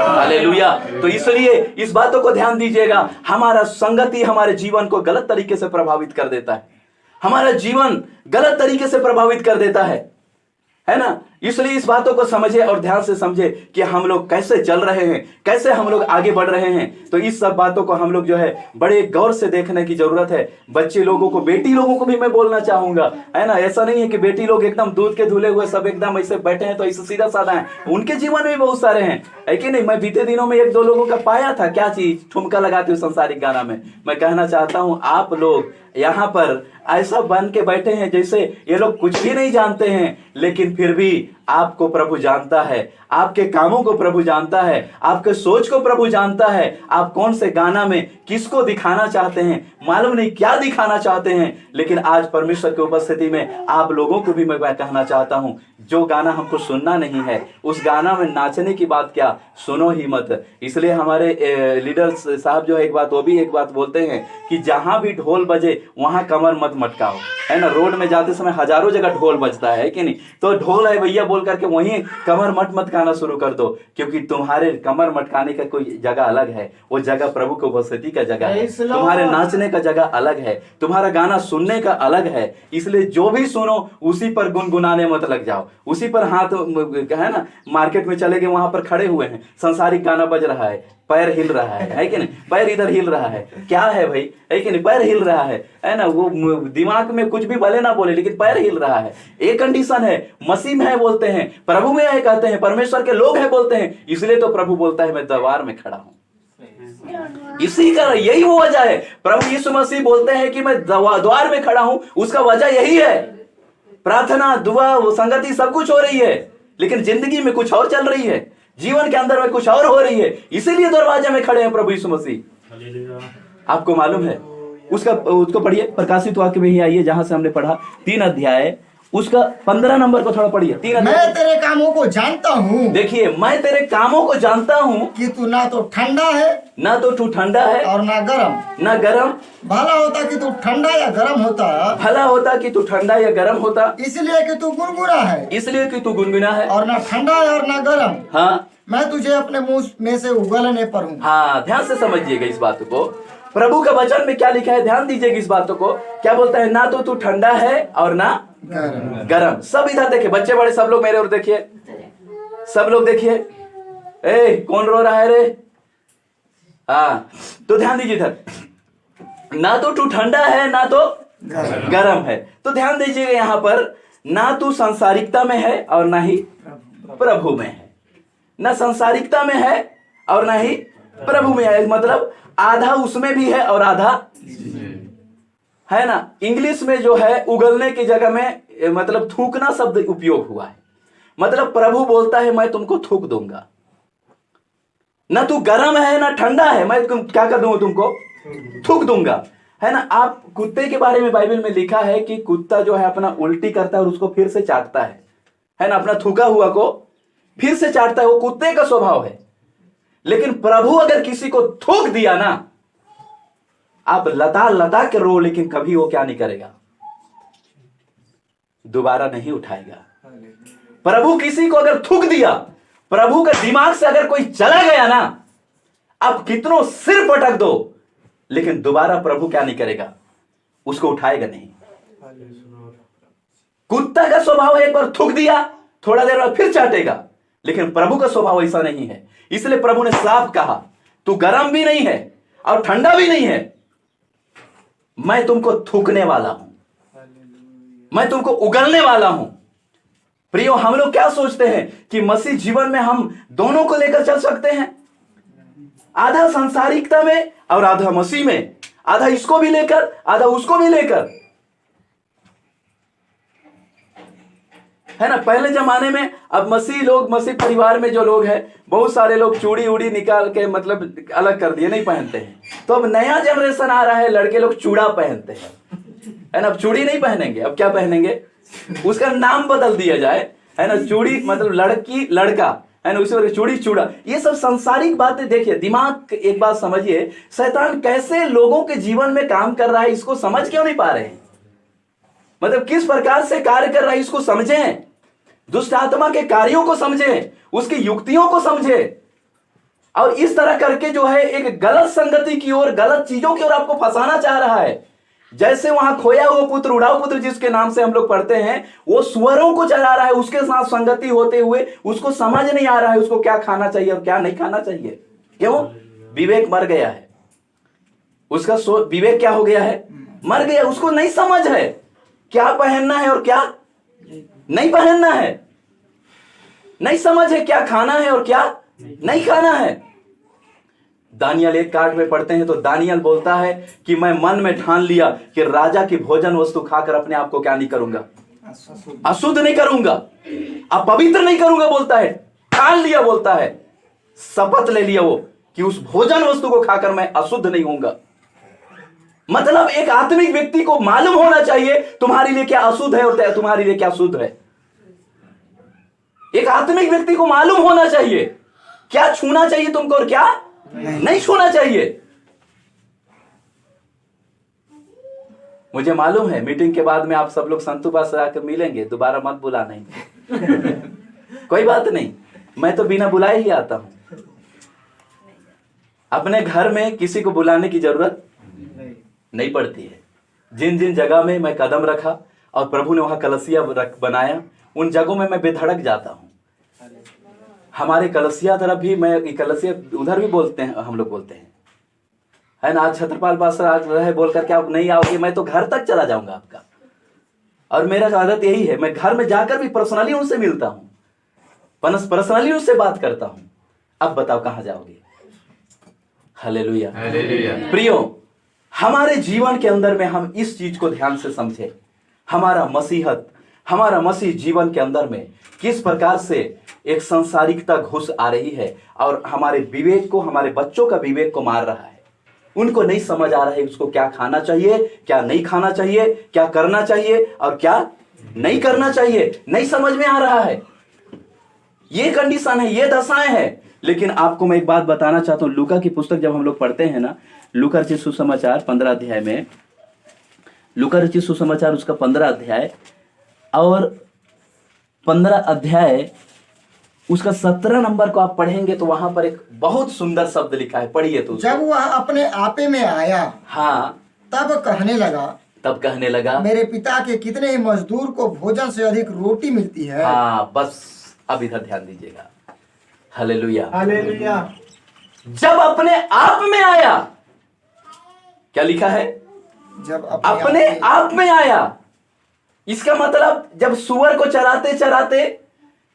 हालेलुया। तो इसलिए इस बातों को ध्यान दीजिएगा, हमारा संगति हमारे जीवन को गलत तरीके से प्रभावित कर देता है, हमारा जीवन गलत तरीके से प्रभावित कर देता है ना? इसलिए इस बातों को समझे और ध्यान से समझे कि हम लोग कैसे चल रहे हैं, कैसे हम लोग आगे बढ़ रहे हैं। तो इस सब बातों को हम लोग जो है बड़े गौर से देखने की जरूरत है। बच्चे लोगों को, बेटी लोगों को भी मैं बोलना चाहूंगा, है ना? ऐसा नहीं है कि बेटी लोग एकदम दूध के धुले हुए सब एकदम ऐसे बैठे हैं तो ऐसे सीधा साधा है, उनके जीवन में भी बहुत सारे हैं, है कि नहीं? मैं बीते दिनों में एक दो लोगों का पाया था, क्या चीज, ठुमका लगाते हुए सांसारिक गाना में। मैं कहना चाहता हूं आप लोग यहाँ पर ऐसा बन के बैठे हैं जैसे ये लोग कुछ भी नहीं जानते हैं, लेकिन फिर भी आपको प्रभु जानता है, आपके कामों को प्रभु जानता है, आपके सोच को प्रभु जानता है। आप कौन से गाना में किसको दिखाना चाहते हैं, मालूम नहीं क्या दिखाना चाहते हैं, लेकिन आज परमेश्वर की उपस्थिति में आप लोगों को भी मैं कहना चाहता हूं, जो गाना हमको सुनना नहीं है उस गाना में नाचने की बात क्या, सुनो ही मत। इसलिए हमारे लीडर साहब जो है एक बात बोलते हैं कि जहां भी ढोल बजे वहां कमर मत मटकाओ, है ना? रोड में जाते समय हजारों जगह ढोल बजता है कि नहीं? तो ढोल है भैया बोल करके वहीं कमर मत मटकाना शुरू कर दो, क्योंकि तुम्हारे कमर मटकाने का कोई जगह अलग है, वो जगह प्रभु की उपस्थिति का जगह है, तुम्हारे नाचने का जगह अलग है, तुम्हारा गाना सुनने का अलग है। इसलिए जो भी सुनो उसी पर गुनगुनाने मत लग जाओ, उसी पर हाथ, है ना? मार्केट में चले गए, वहां पर खड़े हुए हैं, सांसारिक गाना बज रहा है, पैर हिल रहा है कि नहीं? पैर इधर हिल रहा है, क्या है भाई, है कि नहीं? पैर हिल रहा है ना? वो दिमाग में कुछ भी भले ना बोले लेकिन पैर हिल रहा है। एक कंडीशन है, मसीह में है बोलते हैं, प्रभु में है कहते हैं, परमेश्वर के लोग हैं बोलते हैं, इसलिए तो प्रभु बोलता है मैं द्वार में खड़ा हूं। इसी का यही वो वजह है, प्रभु यीशु मसीह बोलते हैं कि मैं द्वार में खड़ा हूं, उसका वजह यही है। प्रार्थना, दुआ, वो संगति सब कुछ हो रही है, लेकिन जिंदगी में कुछ और चल रही है, जीवन के अंदर में कुछ और हो रही है, इसीलिए दरवाजे में खड़े हैं प्रभु यीशु मसीह। आपको मालूम है उसको पढ़िए, प्रकाशित वाक्य में ही आइए जहां से हमने पढ़ा 3 अध्याय, उसका 15 नंबर को थोड़ा पढ़िए। 3 अध्याय। मैं तेरे कामों को जानता हूँ। देखिए, मैं तेरे कामों को जानता हूँ कि तू ना तो ठंडा है ना तो तू ठंडा है और ना गर्म। ना गर्म। भला होता कि तू ठंडा या गर्म होता। भला होता कि तू ठंडा या गर्म होता, इसलिए कि तू गुनगुना है। इसलिए कि तू गुनगुना है और ना ठंडा है और ना गर्म। हाँ मैं तुझे अपने मुंह में से उगलने पर हूँ। हाँ, ध्यान से समझिएगा इस बात को। प्रभु का वचन में क्या लिखा है, ध्यान दीजिएगा इस बातों को। क्या बोलता है, ना तो तू ठंडा है और ना गरम। सब इधर देखिए, बच्चे बड़े सब लोग मेरे और देखिए, सब लोग देखिए। ए, कौन रो रहा है रे? हाँ, तो ध्यान दीजिए इधर, ना तो तू ठंडा है ना तो गरम है। तो ध्यान दीजिएगा यहाँ पर, ना तू सांसारिकता में है और ना ही प्रभु में है। ना सांसारिकता में है और ना ही प्रभु में है, मतलब आधा उसमें भी है और आधा है ना। इंग्लिश में जो है उगलने की जगह में मतलब थूकना शब्द उपयोग हुआ है। मतलब प्रभु बोलता है मैं तुमको थूक दूंगा। ना तू गर्म है ना ठंडा है, मैं क्या कर दूंगा, तुमको थूक दूंगा, है ना। आप कुत्ते के बारे में बाइबल में लिखा है कि कुत्ता जो है अपना उल्टी करता है और उसको फिर से चाटता है ना, अपना थूका हुआ को फिर से चाटता है, वो कुत्ते का स्वभाव है। लेकिन प्रभु अगर किसी को थूक दिया ना, आप लता लता के रो, लेकिन कभी वो क्या नहीं करेगा, दोबारा नहीं उठाएगा। प्रभु किसी को अगर थूक दिया, प्रभु का दिमाग से अगर कोई चला गया ना, आप कितनों सिर पटक दो, लेकिन दोबारा प्रभु क्या नहीं करेगा, उसको उठाएगा नहीं। कुत्ता का स्वभाव एक बार थूक दिया, थोड़ा देर बाद फिर चाटेगा, लेकिन प्रभु का स्वभाव ऐसा नहीं है। इसलिए प्रभु ने साफ कहा, तू गर्म भी नहीं है और ठंडा भी नहीं है, मैं तुमको थूकने वाला हूं, मैं तुमको उगलने वाला हूं। प्रियो, हम लोग क्या सोचते हैं कि मसीह जीवन में हम दोनों को लेकर चल सकते हैं, आधा सांसारिकता में और आधा मसीह में, आधा इसको भी लेकर आधा उसको भी लेकर, है ना। पहले जमाने में, अब मसीह परिवार में जो लोग हैं, बहुत सारे लोग चूड़ी उड़ी निकाल के मतलब अलग कर दिए, नहीं पहनते हैं। तो अब नया जनरेशन आ रहा है, लड़के लोग चूड़ा पहनते हैं, है ना। अब चूड़ी नहीं पहनेंगे, अब क्या पहनेंगे, उसका नाम बदल दिया जाए, है ना। चूड़ी मतलब लड़की लड़का, है ना, उसी चूड़ी चूड़ा। ये सब सांसारिक बातें। देखिए, दिमाग, एक बात समझिए, शैतान कैसे लोगों के जीवन में काम कर रहा है, इसको समझ क्यों नहीं पा रहे हैं, मतलब किस प्रकार से कार्य कर रहा है, इसको समझें। दुष्ट आत्मा के कार्यों को समझें, उसकी युक्तियों को समझें, और इस तरह करके जो है एक गलत संगति की ओर, गलत चीजों की ओर आपको फंसाना चाह रहा है। जैसे वहां खोया हुआ पुत्र, उड़ाऊ पुत्र जिसके नाम से हम लोग पढ़ते हैं, वो सुअरों को चरा रहा है, उसके साथ संगति होते हुए उसको समझ नहीं आ रहा है उसको क्या खाना चाहिए और क्या नहीं खाना चाहिए। क्यों? विवेक मर गया है उसका। विवेक क्या हो गया है? मर गया। उसको नहीं समझ है क्या पहनना है और क्या नहीं पहनना है, नहीं समझ है क्या खाना है और क्या नहीं खाना है। दानियल 1:8 में पढ़ते हैं तो दानियल बोलता है कि मैं मन में ठान लिया कि राजा की भोजन वस्तु खाकर अपने आप को क्या नहीं करूंगा, अशुद्ध नहीं करूंगा, अपवित्र नहीं करूंगा, बोलता है, ठान लिया, बोलता है, शपथ ले लिया वो कि उस भोजन वस्तु को खाकर मैं अशुद्ध नहीं होऊंगा। मतलब एक आत्मिक व्यक्ति को मालूम होना चाहिए तुम्हारे लिए क्या अशुद्ध है और तुम्हारे लिए क्या शुद्ध है। एक आत्मिक व्यक्ति को मालूम होना चाहिए क्या छूना चाहिए तुमको और क्या नहीं छूना चाहिए। मुझे मालूम है मीटिंग के बाद में आप सब लोग संतु पास आकर मिलेंगे, दोबारा मत बुला नहीं। कोई बात नहीं, मैं तो बिना बुलाए ही आता हूं। अपने घर में किसी को बुलाने की जरूरत नहीं पड़ती है। जिन जिन जगह में मैं कदम रखा और प्रभु ने वहां कलसिया बनाया, उन जगहों में मैं बेधड़क जाता हूं। हमारे कलसिया तरफ भी, मैं कलसिया उधर भी बोलते हैं, हम लोग बोलते हैं, है ना। आज छत्रपाल पास्टर आज रहे बोल करके आप नहीं आओगे, मैं तो घर तक चला जाऊंगा आपका। और मेरा आदत यही है, मैं घर में जाकर भी पर्सनली उनसे मिलता हूं, पर्सनली उनसे बात करता हूं। अब बताओ कहां जाओगे। Hallelujah, hallelujah. प्रियो, हमारे जीवन के अंदर में हम इस चीज को ध्यान से समझे, हमारा मसीहत, हमारा मसीह जीवन के अंदर में किस प्रकार से एक सांसारिकता घुस आ रही है और हमारे विवेक को, हमारे बच्चों का विवेक को मार रहा है। उनको नहीं समझ आ रहा है उसको क्या खाना चाहिए, क्या नहीं खाना चाहिए, क्या करना चाहिए और क्या नहीं करना चाहिए, नहीं समझ में आ रहा है। ये कंडीशन है, ये दशाएं हैं। लेकिन आपको मैं एक बात बताना चाहता हूं, लूका की पुस्तक जब हम लोग पढ़ते हैं ना, लूका रचित सुसमाचार 15 अध्याय में, लूका रचित सुसमाचार उसका 15 अध्याय और 15 अध्याय उसका 17 नंबर को आप पढ़ेंगे तो वहां पर एक बहुत सुंदर शब्द लिखा है, पढ़िए तो। जब वह अपने आपे में आया, हाँ, तब कहने लगा, मेरे पिता के कितने ही मजदूर को भोजन से अधिक रोटी मिलती है। हाँ, बस अब इधर ध्यान दीजिएगा। Hallelujah, hallelujah. जब अपने आप में आया, क्या लिखा है? जब अपने आप में आया। इसका मतलब जब सुअर को चराते चराते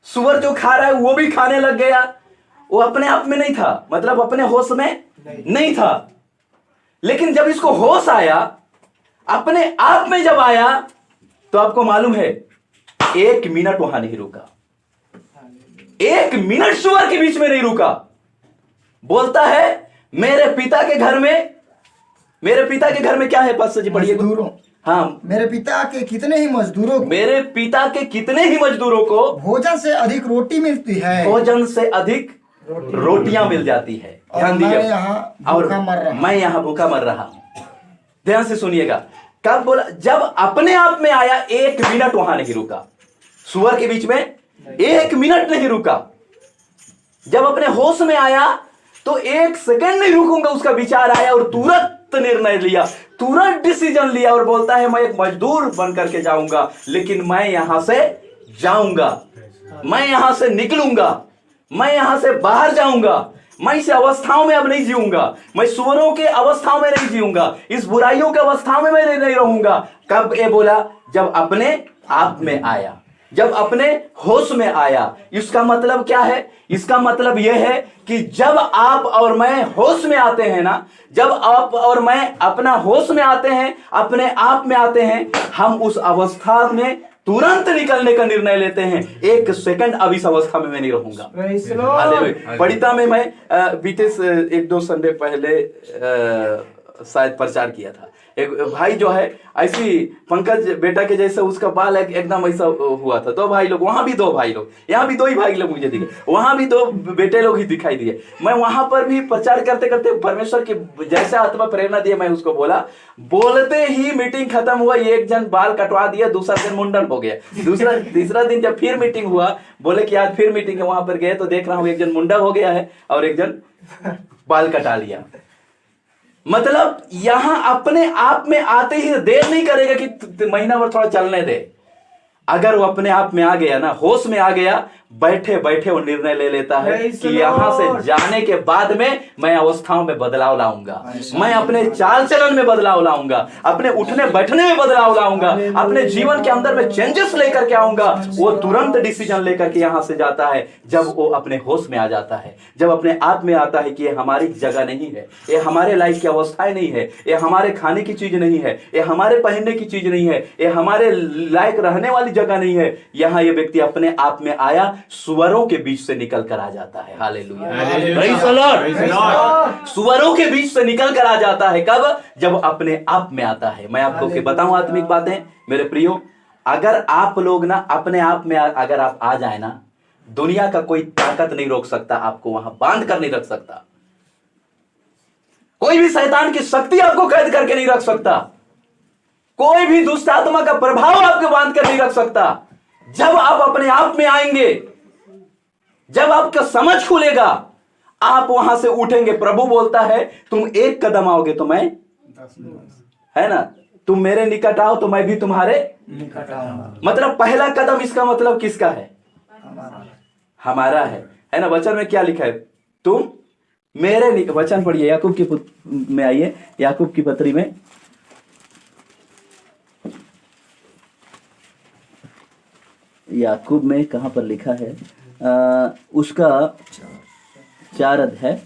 सुअर जो खा रहा है वो भी खाने लग गया, वो अपने आप में नहीं था, मतलब अपने होश में नहीं था। लेकिन जब इसको होश आया, अपने आप में जब आया, तो आपको मालूम है 1 मिनट वहां नहीं रुका, 1 मिनट सुअर के बीच में नहीं रुका। बोलता है मेरे पिता के घर में, मेरे पिता के घर में क्या है? पास्टर जी पढ़िए। हाँ, मेरे पिता के कितने ही मजदूरों को, मेरे पिता के कितने ही मजदूरों को भोजन से अधिक रोटी मिलती है, भोजन से अधिक रोटियां मिल जाती है। ध्यान दीजिए, और मैं यहाँ भूखा मर रहा हूं। ध्यान से सुनिएगा, कब बोला? जब अपने आप में आया, 1 मिनट वहां नहीं रुका, सुअर के बीच में 1 मिनट नहीं रुका। जब अपने होश में आया तो 1 सेकंड नहीं रुकूंगा, उसका विचार आया और तुरंत निर्णय लिया, तुरंत डिसीजन लिया और बोलता है मैं एक मजदूर बन करके जाऊंगा, लेकिन मैं यहां से जाऊंगा, मैं यहां से निकलूंगा, मैं यहां से बाहर जाऊंगा, मैं इस अवस्थाओं में अब नहीं जीऊंगा, मैं सुअरों के अवस्थाओं में नहीं जीऊंगा, इस बुराइयों के अवस्थाओं में मैं नहीं रहूंगा। कब ये बोला? जब अपने आप में आया, जब अपने होश में आया। इसका मतलब क्या है? इसका मतलब यह है कि जब आप और मैं होश में आते हैं ना, जब आप और मैं अपना होश में आते हैं, अपने आप में आते हैं, हम उस अवस्था में तुरंत निकलने का निर्णय लेते हैं। 1 सेकंड अब इस अवस्था में मैं नहीं रहूंगा। पढ़िता में मैं बीते 1-2 संडे पहले शायद प्रचार किया था। एक भाई जो है ऐसी पंकज बेटा के जैसे उसका बाल एकदम ऐसा हुआ था। 2 भाई लोग, वहां भी 2 भाई लोग, यहाँ भी 2 ही भाई लोग मुझे दिखे, वहां भी 2 बेटे लोग ही दिखाई दिए। मैं वहां पर भी प्रचार करते करते परमेश्वर की जैसे आत्मा प्रेरणा दिए, मैं उसको बोला, बोलते ही मीटिंग खत्म हुआ, एक जन बाल कटवा दिया, दूसरा दिन मुंडन हो गया। तीसरा दिन जब फिर मीटिंग हुआ, बोले कि आज फिर मीटिंग है, वहां पर गए तो देख रहा हूं एक जन मुंडा हो गया है और एक जन बाल कटा लिया। मतलब यहां अपने आप में आते ही देर नहीं करेगा कि महीना भर थोड़ा चलने दे। अगर वो अपने आप में आ गया ना, होश में आ गया, बैठे बैठे वो निर्णय ले लेता है कि यहां से जाने के बाद में मैं अवस्थाओं में बदलाव लाऊंगा, मैं अपने चाल चलन में बदलाव लाऊंगा, अपने उठने बैठने में बदलाव लाऊंगा, अपने जीवन के अंदर में चेंजेस लेकर के आऊंगा। वो तुरंत डिसीजन लेकर के यहां से जाता है जब वो अपने होश में आ जाता है, जब अपने आप में आता है कि ये हमारी जगह नहीं है, ये हमारे लाइफ की अवस्थाएं नहीं है, ये हमारे खाने की चीज नहीं है, ये हमारे पहनने की चीज नहीं है, ये हमारे लायक रहने वाली जगह नहीं है। यहां ये व्यक्ति अपने आप में आया, सुअरों के बीच से निकल कर आ जाता है। Hallelujah, praise the Lord. सुअरों के बीच से निकल कर आ जाता है कब? जब अपने आप में आता है। मैं आपको बताऊं आत्मिक बातें मेरे प्रियो, अगर आप लोग ना अपने आप में अगर आप आ जाए ना, दुनिया का कोई ताकत नहीं रोक सकता, आपको वहां बांध कर नहीं रख सकता। कोई भी शैतान की शक्ति आपको कैद करके नहीं रख सकता, कोई भी दुष्ट आत्मा का प्रभाव आपको बांध कर नहीं रख सकता। जब आप अपने आप में आएंगे, जब आपका समझ खुलेगा, आप वहां से उठेंगे। प्रभु बोलता है तुम 1 कदम आओगे तो मैं 10, है ना, तुम मेरे निकट आओ तो मैं भी तुम्हारे निकट आऊंगा। मतलब पहला कदम, इसका मतलब किसका है? हमारा है ना। वचन में क्या लिखा है? तुम मेरे वचन पढ़िए, याकूब की में आइए, याकूब की पत्री में याकूब में कहां पर लिखा है? उसका 4 अध्याय,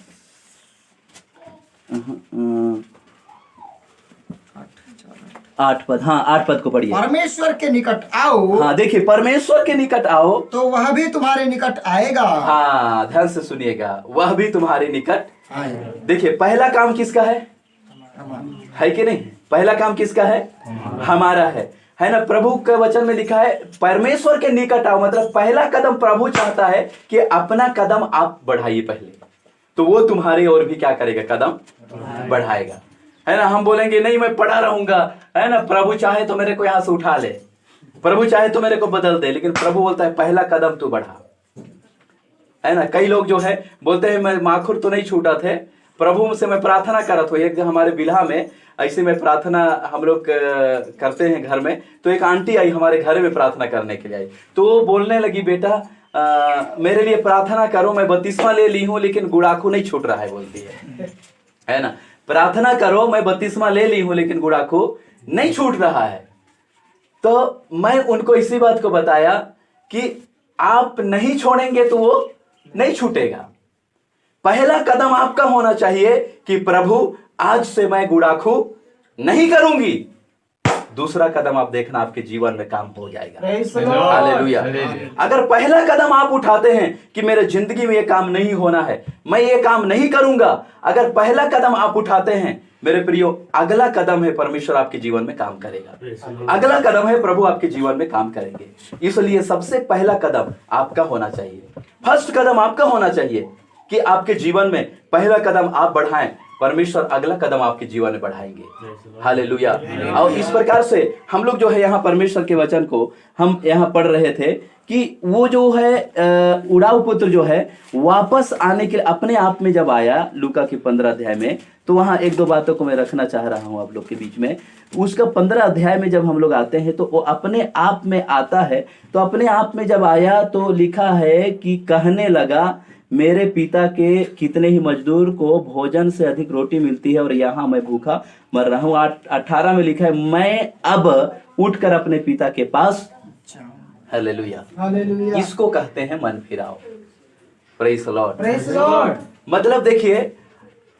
8 पद, हाँ 8 पद को पढ़िए। परमेश्वर के निकट आओ, हाँ देखिए, परमेश्वर के निकट आओ तो वह भी तुम्हारे निकट आएगा। हाँ ध्यान से सुनिएगा, वह भी तुम्हारे निकट आएगा। देखिए, पहला काम किसका है कि नहीं? पहला काम किसका है? हमारा है ना। प्रभु के वचन में लिखा है परमेश्वर के निकट आओ, मतलब पहला कदम प्रभु चाहता है कि अपना कदम आप बढ़ाइए पहले, तो वो तुम्हारे और भी क्या करेगा? कदम बढ़ाएगा, है ना। हम बोलेंगे नहीं मैं पड़ा रहूंगा, है ना, प्रभु चाहे तो मेरे को यहां से उठा ले, प्रभु चाहे तो मेरे को बदल दे, लेकिन प्रभु बोलता है पहला कदम तू बढ़ा, है ना। कई लोग जो है बोलते हैं मैं माखुर तो नहीं छूटा थे, प्रभु से मैं प्रार्थना करत हो। एक दिन हमारे बिल्हा में ऐसे में प्रार्थना हम लोग करते हैं घर में, तो एक आंटी आई हमारे घर में प्रार्थना करने के लिए आई, तो वो बोलने लगी बेटा मेरे लिए प्रार्थना करो, मैं बपतिस्मा ले ली हूँ लेकिन गुड़ाखू नहीं छूट रहा है, बोलती है ना। प्रार्थना करो, मैं बपतिस्मा ले ली हूँ लेकिन गुड़ाखू नहीं छूट रहा है। तो मैं उनको इसी बात को बताया कि आप नहीं छोड़ेंगे तो वो नहीं छूटेगा। पहला कदम आपका होना चाहिए कि प्रभु आज से मैं गुड़ाखू नहीं करूंगी। दूसरा कदम आप देखना आपके जीवन में काम हो जाएगा। हालेलुया। अगर पहला कदम आप उठाते हैं कि मेरे जिंदगी में ये काम नहीं होना है, मैं ये काम नहीं करूंगा, अगर पहला कदम आप उठाते हैं मेरे प्रियो, अगला कदम है परमेश्वर आपके जीवन में काम करेगा। अगला कदम है प्रभु आपके जीवन में काम करेंगे। इसलिए सबसे पहला कदम आपका होना चाहिए, फर्स्ट कदम आपका होना चाहिए कि आपके जीवन में पहला कदम आप बढ़ाएं, परमेश्वर अगला कदम आपके जीवन में बढ़ाएंगे। हालेलुया। और इस प्रकार से हम लोग जो है यहाँ परमेश्वर के वचन को हम यहाँ पढ़ रहे थे कि वो जो है उड़ाऊ पुत्र जो है वापस आने के लिए अपने आप में जब आया, लूका के 15 अध्याय में, तो वहाँ एक दो बातों को मैं रखना चाह रहा हूँ आप लोग के बीच में। उसका 15 अध्याय में जब हम लोग आते हैं तो वो अपने आप में आता है। तो अपने आप में जब आया तो लिखा है कि कहने लगा मेरे पिता के कितने ही मजदूर को भोजन से अधिक रोटी मिलती है और यहाँ मैं भूखा मर रहा हूँ। 18 में लिखा है मैं अब उठकर अपने पिता के पास। Hallelujah, hallelujah. इसको कहते हैं मन फिराओ। Praise the Lord, praise the Lord. मतलब देखिए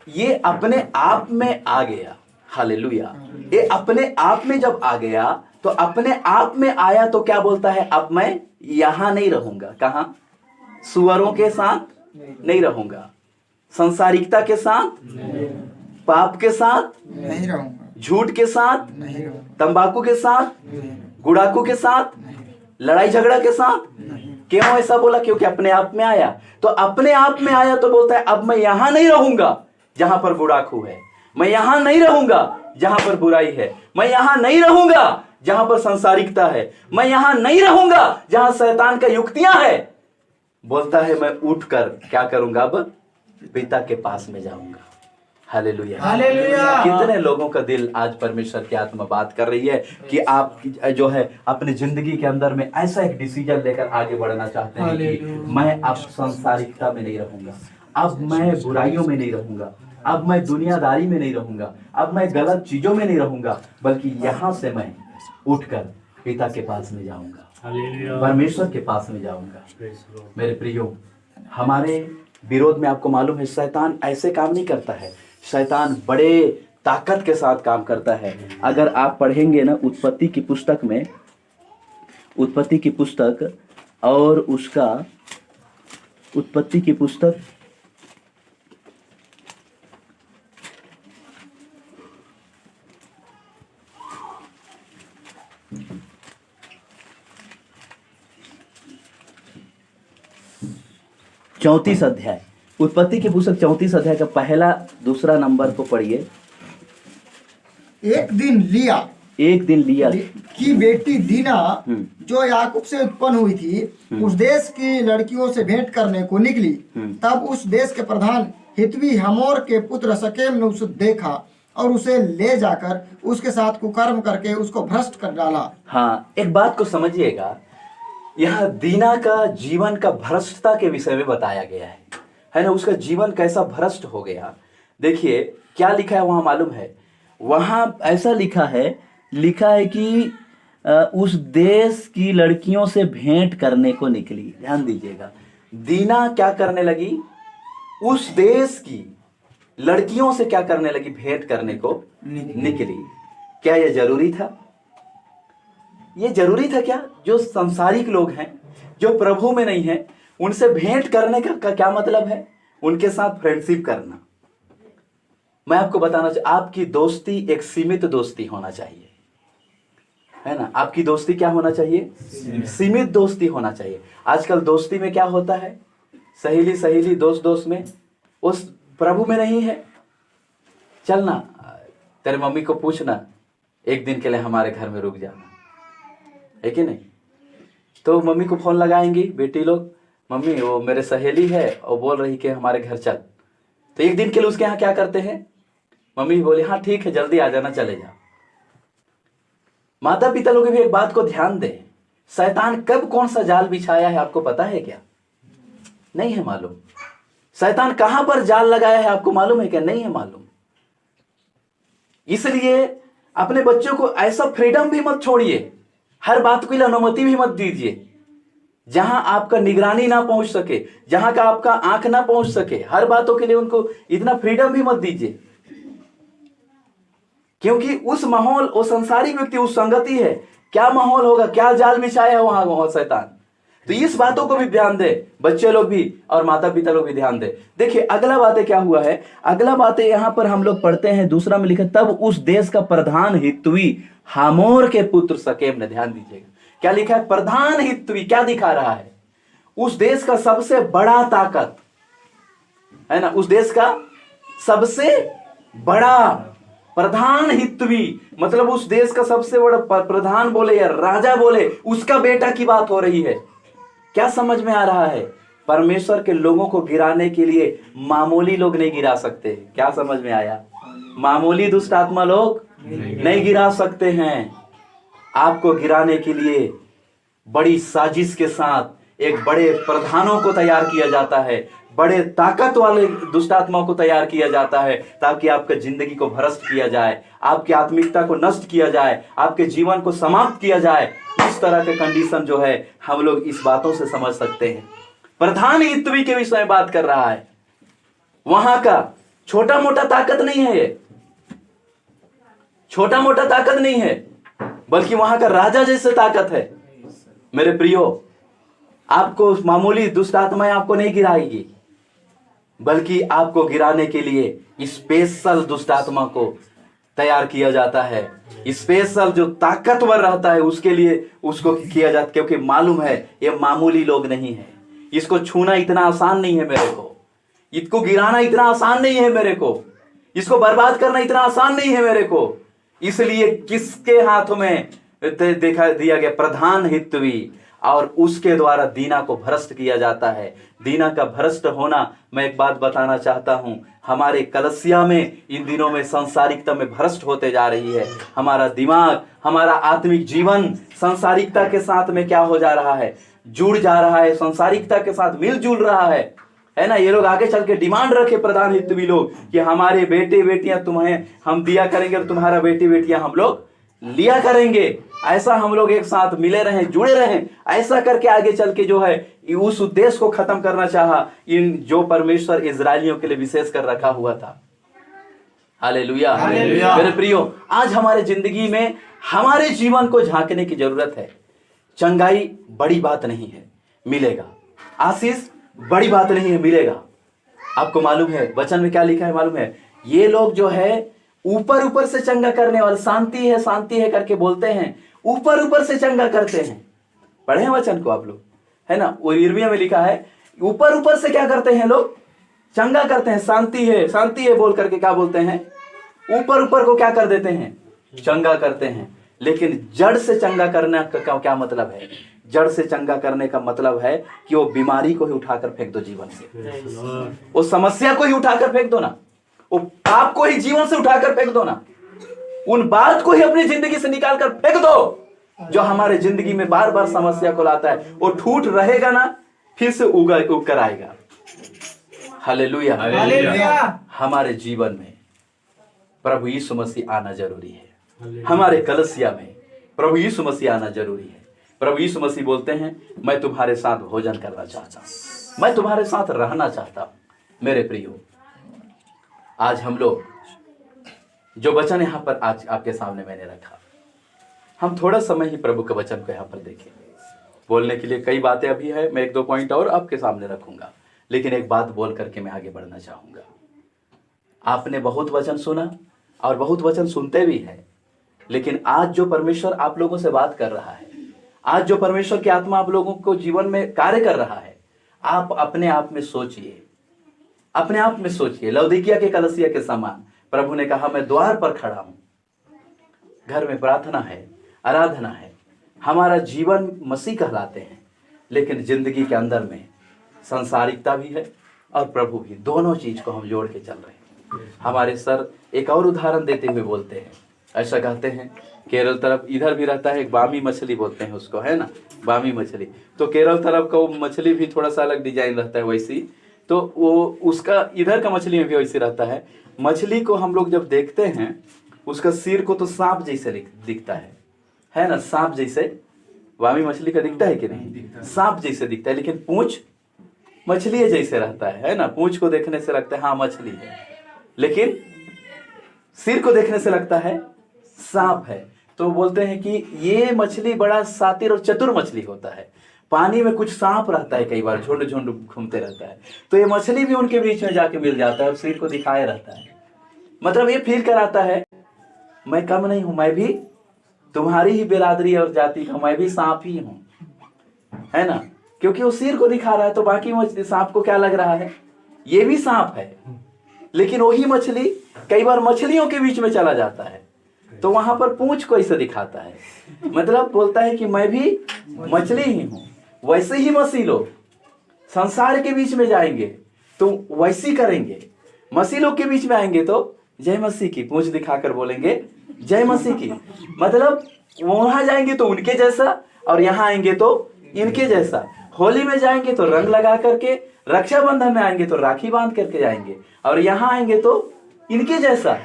ये अपने आप में आ गया। हालेलुया। ये अपने आप में जब आ गया तो अपने आप में आया तो क्या बोलता है? अब मैं यहां नहीं रहूंगा। कहां? सुअरों के साथ नहीं रहूंगा, संसारिकता के साथ, पाप के साथ नहीं रहूंगा, झूठ के साथ नहीं रहूंगा, तंबाकू के साथ, गुड़ाकू के साथ, लड़ाई झगड़ा के साथ। क्यों ऐसा बोला? क्योंकि अपने आप में आया। तो अपने आप में आया तो बोलता है अब मैं यहां नहीं रहूंगा जहां पर गुड़ाखू है, मैं यहां नहीं रहूंगा जहां पर बुराई है, मैं यहां नहीं रहूंगा जहां पर संसारिकता है, मैं यहां नहीं रहूंगा जहां शैतान का युक्तियां है। बोलता है मैं उठकर क्या करूंगा? अब पिता के पास में जाऊंगा। Hallelujah, hallelujah. कितने लोगों का दिल आज परमेश्वर की आत्मा बात कर रही है कि आप जो है अपनी जिंदगी के अंदर में ऐसा एक डिसीजन लेकर आगे बढ़ना चाहते हैं कि मैं अब संसारिकता में नहीं रहूंगा, अब मैं बुराइयों में नहीं रहूंगा, अब मैं दुनियादारी में नहीं रहूंगा, अब मैं गलत चीजों में नहीं रहूंगा, बल्कि यहां से मैं उठकर पिता के पास में जाऊंगा, परमेश्वर के पास में जाऊंगा। मेरे प्रियो, हमारे विरोध में आपको मालूम है शैतान ऐसे काम नहीं करता है, शैतान बड़े ताकत के साथ काम करता है। अगर आप पढ़ेंगे ना उत्पत्ति की पुस्तक में, उत्पत्ति की पुस्तक और उसका उत्पत्ति की पुस्तक चौंतीस अध्याय, उत्पत्ति की पुस्तक 34 अध्याय का पहला दूसरा नंबर को पढ़िए। एक दिन लिया की बेटी दीना जो याकूब से उत्पन्न हुई थी उस देश की लड़कियों से भेंट करने को निकली। तब उस देश के प्रधान हित्वी हमोर के पुत्र शकेम ने उसे देखा और उसे ले जाकर उसके साथ कुकर्म करके उसको भ्रष्ट कर डाला। हाँ, एक बात को समझिएगा, यह दीना का जीवन का भ्रष्टता के विषय में बताया गया है ना। उसका जीवन कैसा भ्रष्ट हो गया। देखिए क्या लिखा है वहां मालूम है? वहां ऐसा लिखा है कि उस देश की लड़कियों से भेंट करने को निकली। ध्यान दीजिएगा, दीना क्या करने लगी? उस देश की लड़कियों से क्या करने लगी? भेंट करने को निकली। क्या यह जरूरी था? ये जरूरी था क्या? जो संसारिक लोग हैं, जो प्रभु में नहीं है, उनसे भेंट करने का क्या मतलब है? उनके साथ फ्रेंडशिप करना। मैं आपको बताना आपकी दोस्ती एक सीमित दोस्ती होना चाहिए, है ना? आपकी दोस्ती क्या होना चाहिए? सीमित दोस्ती होना चाहिए। आजकल दोस्ती में क्या होता है? सहेली सहेली, दोस्त दोस्त में, उस प्रभु में नहीं है। चलना, तेरे मम्मी को पूछना एक दिन के लिए हमारे घर में रुक जाना, है कि नहीं? तो मम्मी को फोन लगाएंगी बेटी लोग, मम्मी वो मेरे सहेली है और बोल रही कि हमारे घर चल। तो एक दिन के लिए उसके यहाँ क्या करते हैं? मम्मी बोली हाँ ठीक है, जल्दी आ जाना, चले जाओ। माता पिता लोग भी एक बात को ध्यान दें, शैतान कब कौन सा जाल बिछाया है आपको पता है क्या? नहीं है मालूम। शैतान कहां पर जाल लगाया है आपको मालूम है क्या? नहीं है मालूम। इसलिए अपने बच्चों को ऐसा फ्रीडम भी मत छोड़िए, हर बात के लिए अनुमति भी मत दीजिए जहां आपका निगरानी ना पहुंच सके, जहां का आपका आंख ना पहुंच सके। हर बातों के लिए उनको इतना फ्रीडम भी मत दीजिए, क्योंकि उस माहौल, वो संसारिक व्यक्ति, उस संगति है, क्या माहौल होगा, क्या जाल बिछाया है वहां शैतान। तो इस बातों को भी ध्यान दे, बच्चे लोग भी और माता पिता लोग भी ध्यान दे। देखिए अगला बातें क्या हुआ है, अगला बातें यहां पर हम लोग पढ़ते हैं, दूसरा में लिखा, तब उस देश का प्रधान हित्वी हामोर के पुत्र शकेम ने, ध्यान दीजिएगा क्या लिखा है, प्रधान हित्वी। क्या दिखा रहा है? उस देश का सबसे बड़ा ताकत, है ना, उस देश का सबसे बड़ा प्रधान हित्वी, मतलब उस देश का सबसे बड़ा प्रधान बोले या राजा बोले, उसका बेटा की बात हो रही है। क्या समझ में आ रहा है? परमेश्वर के लोगों को गिराने के लिए मामूली लोग नहीं गिरा सकते। क्या समझ में आया? मामूली दुष्ट आत्मा लोग नहीं गिरा सकते हैं। आपको गिराने के लिए बड़ी साजिश के साथ एक बड़े प्रधानों को तैयार किया जाता है, बड़े ताकत वाले दुष्ट आत्माओं को तैयार किया जाता है, ताकि आपके जिंदगी को भ्रष्ट किया जाए, आपकी आत्मिकता को नष्ट किया जाए, आपके जीवन को समाप्त किया जाए। इस तरह के कंडीशन जो है हम लोग इस बातों से समझ सकते हैं। प्रधान हित्वी के विषय में बात कर रहा है। वहां का छोटा मोटा ताकत नहीं है, ये छोटा मोटा ताकत नहीं है, बल्कि वहां का राजा जैसे ताकत है। मेरे प्रियो, आपको मामूली दुष्ट आत्माएं आपको नहीं गिराएगी, बल्कि आपको गिराने के लिए स्पेशल दुष्ट आत्मा को तैयार किया जाता है। स्पेशल जो ताकतवर रहता है उसके लिए उसको किया जाता, क्योंकि मालूम है ये मामूली लोग नहीं है, इसको छूना इतना आसान नहीं है मेरे को, इसको गिराना इतना आसान नहीं है मेरे को, इसको बर्बाद करना इतना आसान नहीं है मेरे को। इसलिए किसके हाथों में देखा दिया गया? प्रधान हित्वी, और उसके द्वारा दीना को भ्रष्ट किया जाता है। दीना का भ्रष्ट होना, मैं एक बात बताना चाहता हूं, हमारे कलसिया में इन दिनों में सांसारिकता में भ्रष्ट होते जा रही है। हमारा दिमाग, हमारा आत्मिक जीवन सांसारिकता के साथ में क्या हो जा रहा है? जुड़ जा रहा है, सांसारिकता के साथ मिलजुल रहा है ना। ये लोग आगे चल के डिमांड रखे, प्रधान हित्वी लोग, कि हमारे बेटे बेटियां तुम्हें हम दिया करेंगे और तुम्हारा बेटी बेटियां हम लोग लिया करेंगे। ऐसा हम लोग एक साथ मिले रहें, जुड़े रहें, ऐसा करके आगे चल के जो है उस उद्देश्य को खत्म करना चाहा, इन जो परमेश्वर इजरायलियों के लिए विशेष कर रखा हुआ था। हालेलुया। मेरे प्रियो, आज हमारे जिंदगी में हमारे जीवन को झांकने की जरूरत है। चंगाई बड़ी बात नहीं है, मिलेगा। आशीष बड़ी बात नहीं है, मिलेगा। आपको मालूम है वचन में क्या लिखा है मालूम है? ये लोग जो है ऊपर ऊपर से चंगा करने वाले, शांति है करके बोलते हैं, ऊपर ऊपर से चंगा करते हैं। पढ़े हैं वचन को आप लोग, है ना? वो यिर्मयाह में लिखा है, ऊपर ऊपर से क्या करते हैं लोग? चंगा करते हैं। शांति है बोल करके क्या बोलते हैं? ऊपर ऊपर को क्या कर देते हैं? चंगा करते हैं। लेकिन जड़ से चंगा करने का क्या मतलब है? जड़ से चंगा करने का मतलब है कि वो बीमारी को ही उठाकर फेंक दो जीवन से, वो समस्या को ही उठाकर फेंक दो ना, वो पाप को ही जीवन से उठाकर फेंक दो ना, उन बात को ही अपनी जिंदगी से निकाल कर फेंक दो जो हमारे जिंदगी में बार बार समस्या को लाता है। वो ठूठ रहेगा ना, फिर से उग कर आएगा। हालेलुया। हमारे जीवन में प्रभु यीशु मसीह आना जरूरी है। हमारे कलसिया में प्रभु यीशु मसीह आना जरूरी है। प्रभु यीशु मसीह बोलते हैं, मैं तुम्हारे साथ भोजन करना चाहता हूं, मैं तुम्हारे साथ रहना चाहता हूं। मेरे प्रियो, आज हम लोग जो वचन यहाँ पर आज आपके सामने मैंने रखा, हम थोड़ा समय ही प्रभु के वचन को यहाँ पर देखेंगे। बोलने के लिए कई बातें अभी है, मैं 1-2 पॉइंट और आपके सामने रखूंगा, लेकिन एक बात बोल करके मैं आगे बढ़ना चाहूंगा। आपने बहुत वचन सुना और बहुत वचन सुनते भी हैं, लेकिन आज जो परमेश्वर आप लोगों से बात कर रहा है, आज जो परमेश्वर की आत्मा आप लोगों को जीवन में कार्य कर रहा है, आप अपने आप में सोचिए, अपने आप में सोचिए। लौदीकिया के कलीसिया के समान प्रभु ने कहा, मैं द्वार पर खड़ा हूं। घर में प्रार्थना है, आराधना है, हमारा जीवन मसीह कहलाते हैं, लेकिन जिंदगी के अंदर में सांसारिकता भी है और प्रभु भी, दोनों चीज को हम जोड़ के चल रहे हैं। हमारे सर एक और उदाहरण देते हुए बोलते हैं, ऐसा कहते हैं, केरल तरफ इधर भी रहता है एक बामी मछली बोलते हैं उसको, है ना, बामी मछली। तो केरल तरफ का वो मछली भी थोड़ा सा अलग डिजाइन रहता है वैसी, तो वो उसका इधर का मछली में भी वैसे रहता है। मछली को हम लोग जब देखते हैं, उसका सिर को तो सांप जैसे दिखता है ना, सांप जैसे बामी मछली का दिखता है कि नहीं, सांप जैसे दिखता है, लेकिन पूंछ मछली जैसे रहता है ना। पूंछ को देखने से लगता है हाँ मछली है, लेकिन सिर को देखने से लगता है सांप है। तो बोलते हैं कि ये मछली बड़ा शातिर और चतुर मछली होता है। पानी में कुछ सांप रहता है, कई बार झुंड झुंड घूमते रहता है, तो ये मछली भी उनके बीच में जाके मिल जाता है और सिर को दिखाए रहता है। मतलब ये फील कराता है, मैं कम नहीं हूं, मैं भी तुम्हारी ही बिरादरी और जाति का, मैं भी सांप ही हूं, है ना। क्योंकि वो सिर को दिखा रहा है, तो बाकी सांप को क्या लग रहा है, ये भी सांप है। लेकिन वही मछली कई बार मछलियों के बीच में चला जाता है, तो वहां पर पूंछ को ऐसे दिखाता है, मतलब बोलता है कि मैं भी मछली ही हूं। वैसे ही मसीह लोग संसार के बीच में जाएंगे तो वैसी करेंगे, मसीह लोग के बीच में आएंगे तो जय मसीह की, पूंछ दिखाकर बोलेंगे जय मसीह की। मतलब वहां जाएंगे तो उनके जैसा, और यहाँ आएंगे तो इनके जैसा। होली में जाएंगे तो रंग लगा करके, रक्षाबंधन में आएंगे तो राखी बांध करके जाएंगे, और यहाँ आएंगे तो इनके जैसा।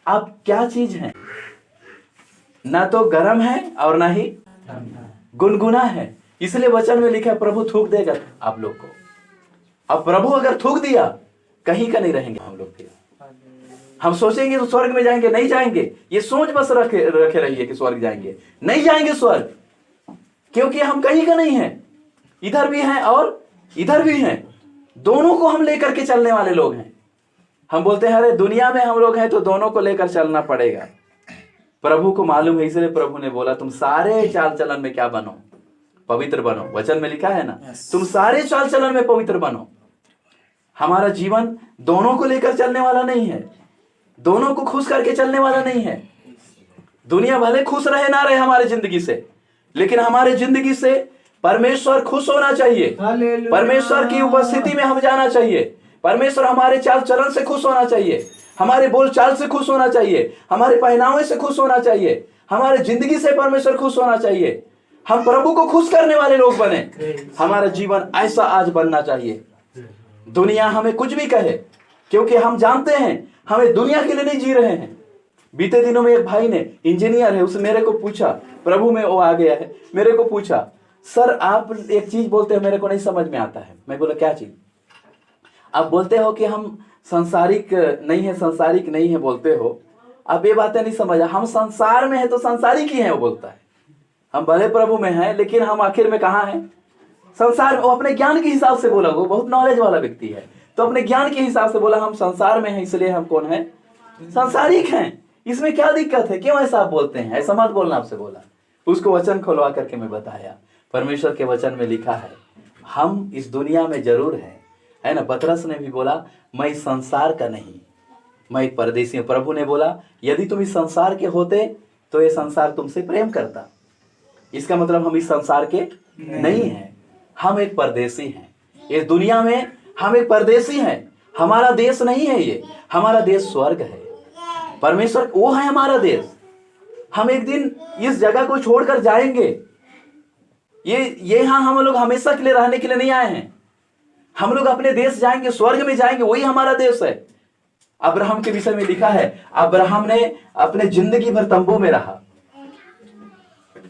आप क्या चीज हैं, ना तो गर्म है और ना ही गुनगुना है। इसलिए वचन में लिखा है प्रभु थूक देगा आप लोग को। अब प्रभु अगर थूक दिया, कहीं का नहीं रहेंगे हम लोग फिर। हम सोचेंगे तो स्वर्ग में जाएंगे, नहीं जाएंगे। ये सोच बस रखे रहिए कि स्वर्ग जाएंगे, नहीं जाएंगे स्वर्ग, क्योंकि हम कहीं का नहीं है। इधर भी हैं और इधर भी हैं, दोनों को हम लेकर के चलने वाले लोग हैं। हम बोलते हैं अरे दुनिया में हम लोग हैं तो दोनों को लेकर चलना पड़ेगा। प्रभु को मालूम है, इसलिए प्रभु ने बोला तुम सारे चाल चलन में क्या बनो, पवित्र बनो। वचन में लिखा है ना, तुम सारे चाल चलन में पवित्र बनो। हमारा जीवन दोनों को लेकर चलने वाला नहीं है, दोनों को खुश करके चलने वाला नहीं है। दुनिया भले खुश रहे ना रहे हमारे जिंदगी से, लेकिन हमारे जिंदगी से परमेश्वर खुश होना चाहिए। परमेश्वर की उपस्थिति में हम जाना चाहिए। परमेश्वर हमारे चाल चलन से खुश होना चाहिए, हमारे बोल चाल से खुश होना चाहिए, हमारे पहनावे से खुश होना चाहिए, हमारे जिंदगी से परमेश्वर खुश होना चाहिए। हम प्रभु को खुश करने वाले लोग बने। हमारा जीवन ऐसा आज बनना चाहिए। दुनिया हमें कुछ भी कहे, क्योंकि हम जानते हैं हमें दुनिया के लिए नहीं जी रहे हैं। बीते दिनों में एक भाई ने, इंजीनियर है, उसने मेरे को पूछा, प्रभु में वो आ गया है, मेरे को पूछा सर आप एक चीज बोलते हो मेरे को नहीं समझ में आता है। मैं बोला क्या चीज? आप बोलते हो कि हम संसारिक नहीं है बोलते हो, आप ये बातें नहीं समझा। हम संसार में है तो संसारिक ही है, वो बोलता है। हम भले प्रभु में हैं, लेकिन हम आखिर में कहाँ हैं? संसार। वो अपने ज्ञान के हिसाब से बोला, वो बहुत नॉलेज वाला व्यक्ति है, तो अपने ज्ञान के हिसाब से बोला हम संसार में हैं, इसलिए हम कौन है? संसारिक हैं। इसमें क्या दिक्कत है? क्यों ऐसा आप बोलते हैं? ऐसा मत बोलना, आपसे बोला। उसको वचन खुलवा करके मैं बताया, परमेश्वर के वचन में लिखा है हम इस दुनिया में जरूर है ना। पतरस ने भी बोला मैं इस संसार का नहीं, मैं एक परदेसी हूं। प्रभु ने बोला यदि तुम इस संसार के होते तो ये संसार तुमसे प्रेम करता। इसका मतलब हम इस संसार के नहीं हैं, हम एक परदेसी हैं। इस दुनिया में हम एक परदेसी हैं। हमारा देश नहीं है ये, हमारा देश स्वर्ग है। परमेश्वर वो है हमारा देश। हम एक दिन इस जगह को छोड़कर जाएंगे। ये यहां हम लोग हमेशा के लिए रहने के लिए नहीं आए हैं। हम लोग अपने देश जाएंगे, स्वर्ग में जाएंगे, वही हमारा देश है। अब्राहम के विषय में लिखा है अब्राहम ने अपने जिंदगी भर तंबू में रहा।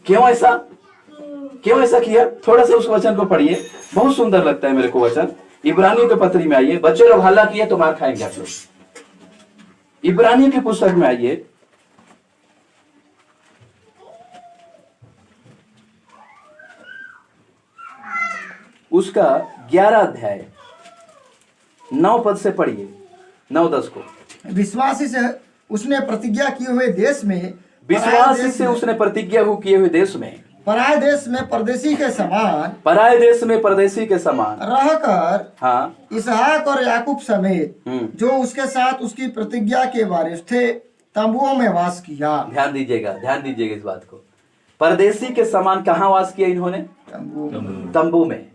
क्यों ऐसा किया? थोड़ा सा उस वचन को पढ़िए, बहुत सुंदर लगता है मेरे को वचन। इब्रानियों के पत्री में आइए। बच्चे लोग हल्ला किए तो मार खाएंगे आप लोग। इब्रानियों की पुस्तक में आइए, उसका 11 अध्याय 9 पद से पढ़िए, 9-10 को। विश्वासी से उसने प्रतिज्ञा किए हुए देश में, विश्वासी से उसने प्रतिज्ञा किए हुए देश में, पराये देश में परदेशी के समान, पराये देश में परदेशी के समान रहकर, हाँ इसहाक और याकूब समेत जो उसके साथ उसकी प्रतिज्ञा के वारिस थे, तंबुओं में वास किया। ध्यान दीजिएगा इस बात को। परदेशी के समान कहाँ वास किया इन्होंने? तंबू में।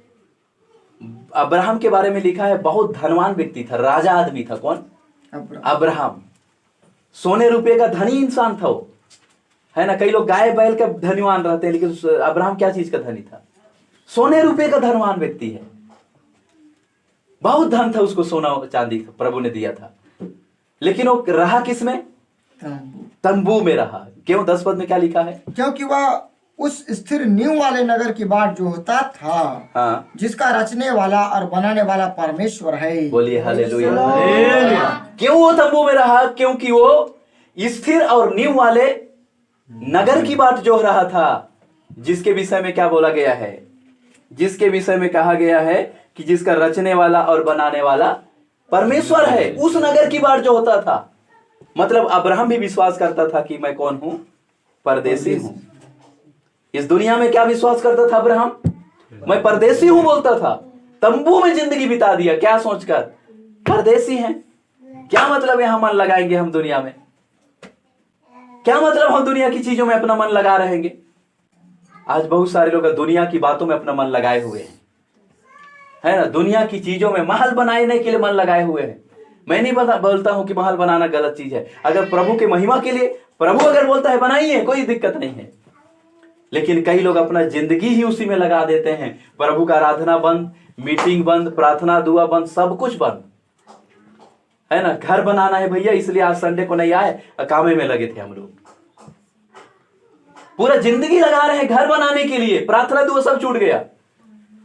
अब्राहम के बारे में लिखा है बहुत धनवान व्यक्ति था, राजा आदमी था। कौन? अब्राहम। सोने रुपये का धनी इंसान था वो, है ना। कई लोग गाय बैल का धनवान रहते हैं, लेकिन अब्राहम क्या चीज का धनी था? सोने रुपये का धनवान व्यक्ति है। बहुत धन था उसको, सोना चांदी प्रभु ने दिया था। लेकिन वो रहा किस में? तंबू में रहा। क्यों? 10 पद में क्या लिखा है? क्योंकि वह उस स्थिर नींव वाले नगर की बाट जोहता था, हाँ, जिसका रचने वाला और बनाने वाला परमेश्वर है। बोलिए हालेलुया। क्यों वो तंबू में रहा? क्योंकि वो स्थिर और नींव वाले नगर की बाट जोह रहा था, जिसके विषय में क्या बोला गया है? जिसके विषय में कहा गया है कि जिसका रचने वाला और बनाने वाला परमेश्वर है। उस नगर की बाट जो होता था, मतलब अब्राहम भी विश्वास करता था कि मैं कौन हूं? परदेशी हूं। इस दुनिया में क्या विश्वास करता था अब्राहम? मैं परदेशी हूं बोलता था। तंबू में जिंदगी बिता दिया, क्या सोचकर? परदेशी हैं। क्या मतलब यहां मन लगाएंगे हम दुनिया में? क्या मतलब हम दुनिया की चीजों में अपना मन लगा रहेंगे? आज बहुत सारे लोग दुनिया की बातों में अपना मन लगाए हुए हैं, है ना। दुनिया की चीजों में महल बनाने के लिए मन लगाए हुए हैं। मैं नहीं बोलता हूं कि महल बनाना गलत चीज है। अगर प्रभु के महिमा के लिए प्रभु अगर बोलता है बनाइए, कोई दिक्कत नहीं है। लेकिन कई लोग अपना जिंदगी ही उसी में लगा देते हैं। प्रभु का आराधना बंद, मीटिंग बंद, प्रार्थना दुआ बंद, सब कुछ बंद, है ना। घर बनाना है भैया, इसलिए आज संडे को नहीं आए, कामे में लगे थे हम लोग। पूरा जिंदगी लगा रहे हैं घर बनाने के लिए, प्रार्थना दुआ सब छूट गया।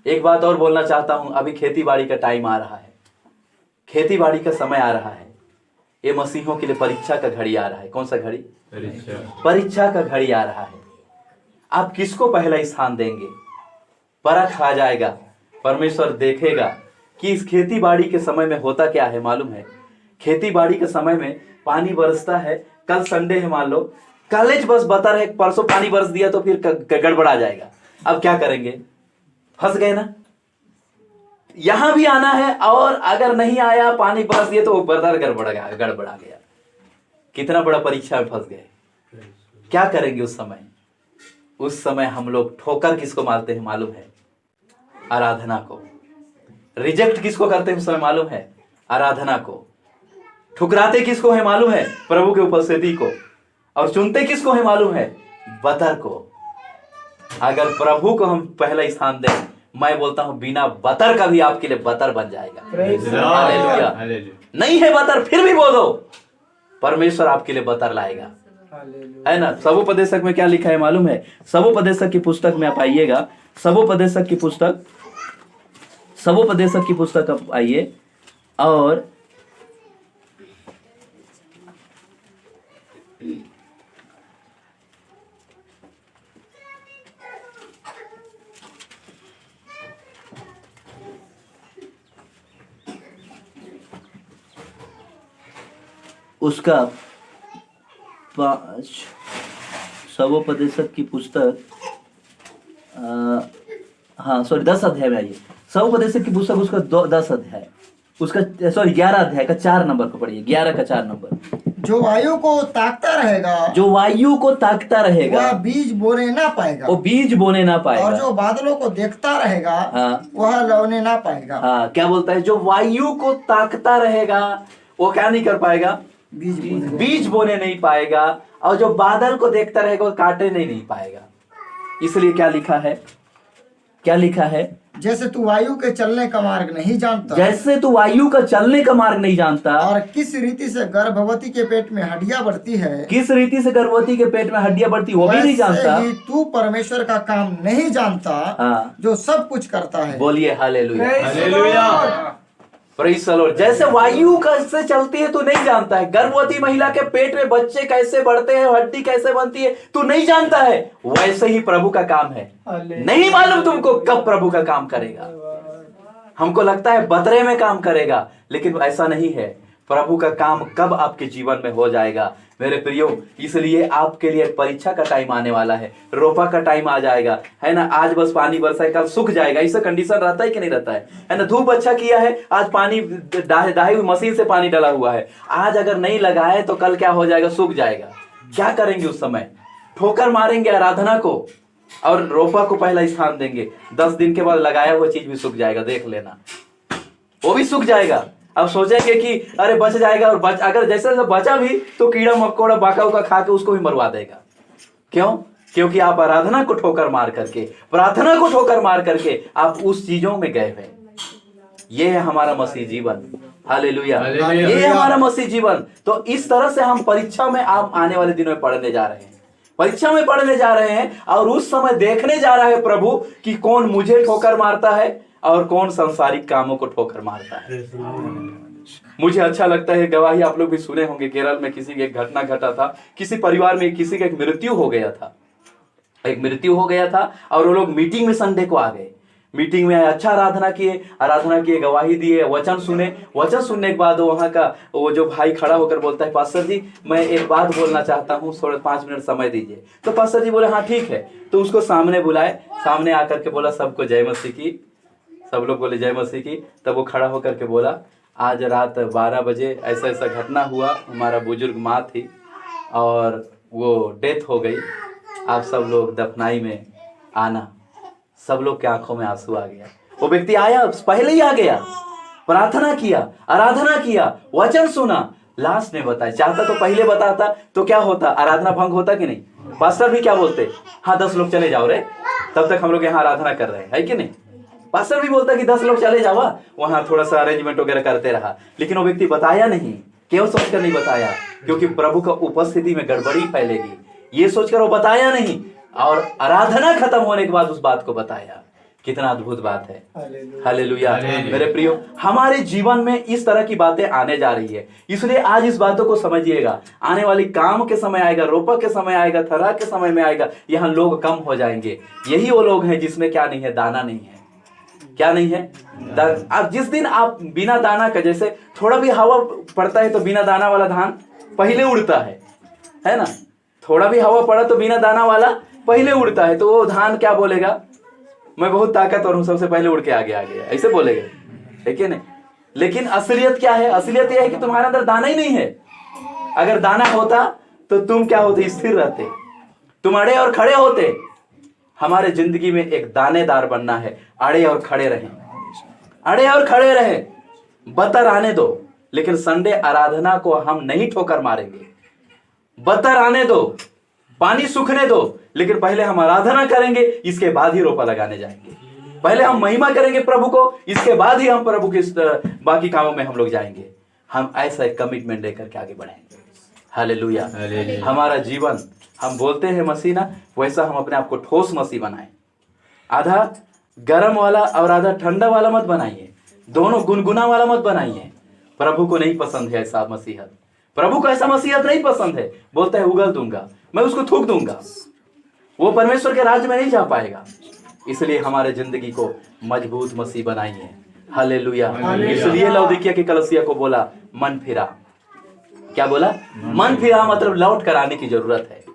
एक बात और बोलना चाहता हूं, अभी खेती बाड़ी का टाइम आ रहा है, खेती बाड़ी का समय आ रहा है। ये मसीहों के लिए परीक्षा का घड़ी आ रहा है। कौन सा घड़ी? परीक्षा का घड़ी आ रहा है। आप किसको पहला स्थान देंगे? परख आ जाएगा। परमेश्वर देखेगा कि इस खेती बाड़ी के समय में होता क्या है। मालूम है, खेती बाड़ी के समय में पानी बरसता है। कल संडे है, मान लो कॉलेज बस बता रहे परसों पानी बरस दिया तो फिर गड़बड़ा जाएगा। अब क्या करेंगे? फंस गए ना। यहां भी आना है, और अगर नहीं आया, पानी बरस दिया तो बदर गड़बड़ा गया। कितना बड़ा परीक्षा में फंस गए। क्या करेंगे उस समय? उस समय हम लोग ठोकर किसको मारते हैं मालूम है? आराधना को। रिजेक्ट किसको करते हैं उस समय मालूम है? आराधना को। ठुकराते किसको है मालूम है? प्रभु के उपस्थिति को। और चुनते किसको है मालूम है? बतर को। अगर प्रभु को हम पहला स्थान दें, मैं बोलता हूं बिना बतर का भी आपके लिए बतर बन जाएगा। हालेलुया। नहीं है बतर, फिर भी बोलो, परमेश्वर आपके लिए बतर लाएगा, है ना। सबोपदेशक में क्या लिखा है मालूम है? सबोपदेशक की पुस्तक में आप आइएगा, सबोपदेशक की पुस्तक आप आइए, और उसका 5 सबोपदेशक की पुस्तक 10 अध्याय में आइए। सबोपदेशक की पुस्तक उसका 10 अध्याय, उसका 11 अध्याय का 4 नंबर को पढ़िए। 11 का 4 नंबर। जो वायु को ताकता रहेगा, वह बीज बोने ना पाएगा। वो बीज बोने ना पाएगा। और जो बादलों को देखता रहेगा, वह लौने ना पाएगा। क्या बोलता है? जो वायु को ताकता रहेगा, वो क्या नहीं कर पाएगा? बीज बोने नहीं पाएगा। और जो बादल को देखता रहेगा, वो काटे नहीं पाएगा। इसलिए क्या लिखा है? जैसे तू वायु के चलने का मार्ग नहीं जानता, और किस रीति से गर्भवती के पेट में हड्डियां बढ़ती वो भी नहीं जानता। तू परमेश्वर का काम नहीं जानता, जो सब कुछ करता है। बोलिए हालेलुया। Praise the Lord. जैसे वायु कैसे चलती है तू नहीं जानता है, गर्भवती महिला के पेट में बच्चे कैसे बढ़ते हैं, हड्डी कैसे बनती है तू नहीं जानता है, वैसे ही प्रभु का काम है। नहीं मालूम तुमको कब प्रभु का काम करेगा। हमको लगता है बतरे में काम करेगा, लेकिन ऐसा नहीं है। प्रभु का काम कब आपके जीवन में हो जाएगा मेरे प्रियो। इसलिए आपके लिए परीक्षा का टाइम आने वाला है, रोपा का टाइम आ जाएगा, है ना। आज बस पानी बरसाए, कल सूख जाएगा, ऐसा कंडीशन रहता है कि नहीं रहता है ना। धूप अच्छा किया है, आज पानी डाही हुई मशीन से पानी डाला हुआ है, आज अगर नहीं लगाए तो कल क्या हो जाएगा, सूख जाएगा। क्या करेंगे उस समय? ठोकर मारेंगे आराधना को और रोपा को पहला स्थान देंगे। 10 दिन के बाद लगाया हुआ चीज भी सूख जाएगा, देख लेना, वो भी सूख जाएगा। अब सोचेंगे कि अरे बच जाएगा, और अगर जैसे बचा भी तो कीड़ा मकोड़ा बाका उका खा के उसको भी मरवा देगा। क्यों? क्योंकि आप आराधना को ठोकर मार करके, प्रार्थना को ठोकर मार करके आप उस चीजों में गए हैं। ये है हमारा मसीह जीवन। हालेलुया, ये है हमारा मसीह जीवन। तो इस तरह से हम परीक्षा में आप आने वाले दिनों में पढ़ने जा रहे हैं, परीक्षा में पढ़ने जा रहे हैं, और उस समय देखने जा रहा है प्रभु कि कौन मुझे ठोकर मारता है और कौन सांसारिक कामों को ठोकर मारता है। मुझे अच्छा लगता है, गवाही आप लोग भी सुने होंगे, केरल में किसी की एक घटना घटा था। किसी परिवार में किसी का एक मृत्यु हो गया था, एक मृत्यु हो गया था, और वो लोग मीटिंग में संडे को आ गए। मीटिंग में अच्छा आराधना किए, गवाही दिए, वचन सुने। वचन सुनने के बाद वहां का वो जो भाई खड़ा होकर बोलता है, पास्टर जी मैं एक बात बोलना चाहता हूँ, थोड़ा 5 मिनट समय दीजिए। तो पास्टर जी बोले हाँ ठीक है। तो उसको सामने बुलाए, सामने आकर के बोला सबको जय मसीह की। सब लोग बोले जय मसीह की। तब वो खड़ा होकर के बोला, आज रात 12 बजे ऐसा ऐसा घटना हुआ, हमारा बुजुर्ग माँ थी और वो डेथ हो गई, आप सब लोग दफनाई में आना। सब लोग के आंखों में आंसू आ गया। वो व्यक्ति आया, पहले ही आ गया, प्रार्थना किया, आराधना किया, वचन सुना। लास्ट में बताया, चाहता तो पहले बताता तो क्या होता, आराधना भंग होता कि नहीं। पास्टर भी क्या बोलते, हाँ 10 लोग चले जाओ रे, तब तक हम लोग यहाँ आराधना कर रहे हैं, है कि नहीं। पास्टर भी बोलता कि 10 लोग चले जाओ, वहां थोड़ा सा अरेंजमेंट वगैरह करते रहा। लेकिन वो व्यक्ति बताया नहीं, क्यों सोचकर नहीं बताया, क्योंकि प्रभु का उपस्थिति में गड़बड़ी फैलेगी, ये सोचकर वो बताया नहीं, और आराधना खत्म होने के बाद उस बात को बताया। कितना अद्भुत बात है। हालेलुया। मेरे प्रियो, हमारे जीवन में इस तरह की बातें आने जा रही है, इसलिए आज इस बातों को समझिएगा। आने वाली काम के समय आएगा, रोपा के समय आएगा, थरा के समय में आएगा, यहाँ लोग कम हो जाएंगे। यही वो लोग हैं जिसमें क्या नहीं है, दाना नहीं है। क्या नहीं है? अब जिस दिन आप बिना दाना का, जैसे थोड़ा भी हवा पड़ता है तो बिना दाना वाला धान पहले उड़ता है ना। थोड़ा भी हवा पड़ा तो बिना दाना वाला पहले उड़ता है, तो वो धान क्या बोलेगा, मैं बहुत ताकतवर हूं, सबसे पहले उड़ के आगे आ गया, ऐसे बोलेगा, है कि नहीं। लेकिन असलियत क्या है? असलियत यह है कि तुम्हारे अंदर दाना ही नहीं है। अगर दाना होता तो तुम क्या होते, स्थिर रहते, तुम अड़े और खड़े होते। हमारे जिंदगी में एक दानेदार बनना है, अड़े और खड़े रहें, अड़े और खड़े रहें। बतर आने दो, लेकिन संडे आराधना को हम नहीं ठोकर मारेंगे। बतर आने दो, पानी सूखने दो, लेकिन पहले हम आराधना करेंगे, इसके बाद ही रोपा लगाने जाएंगे। पहले हम महिमा करेंगे प्रभु को, इसके बाद ही हम प्रभु के बाकी कामों में हम लोग जाएंगे। हम ऐसा एक कमिटमेंट लेकर के आगे बढ़ेंगे। हालेलुया। हमारा जीवन, हम बोलते हैं मसीह ना, वैसा हम अपने आप को ठोस मसीह बनाएं। आधा गर्म वाला और आधा ठंडा वाला मत बनाइए, दोनों गुनगुना वाला मत बनाइए। प्रभु को नहीं पसंद है ऐसा मसीहत, प्रभु को ऐसा मसीहत नहीं पसंद है। बोलता है उगल दूंगा, मैं उसको थूक दूंगा, वो परमेश्वर के राज्य में नहीं जा पाएगा। इसलिए हमारे जिंदगी को मजबूत मसीह बनाइए। हालेलुया। इसलिए लौदीकिया के कलीसिया को बोला मन फिरा। क्या बोला? मन फिरा, मतलब लौट कर आने की जरूरत है,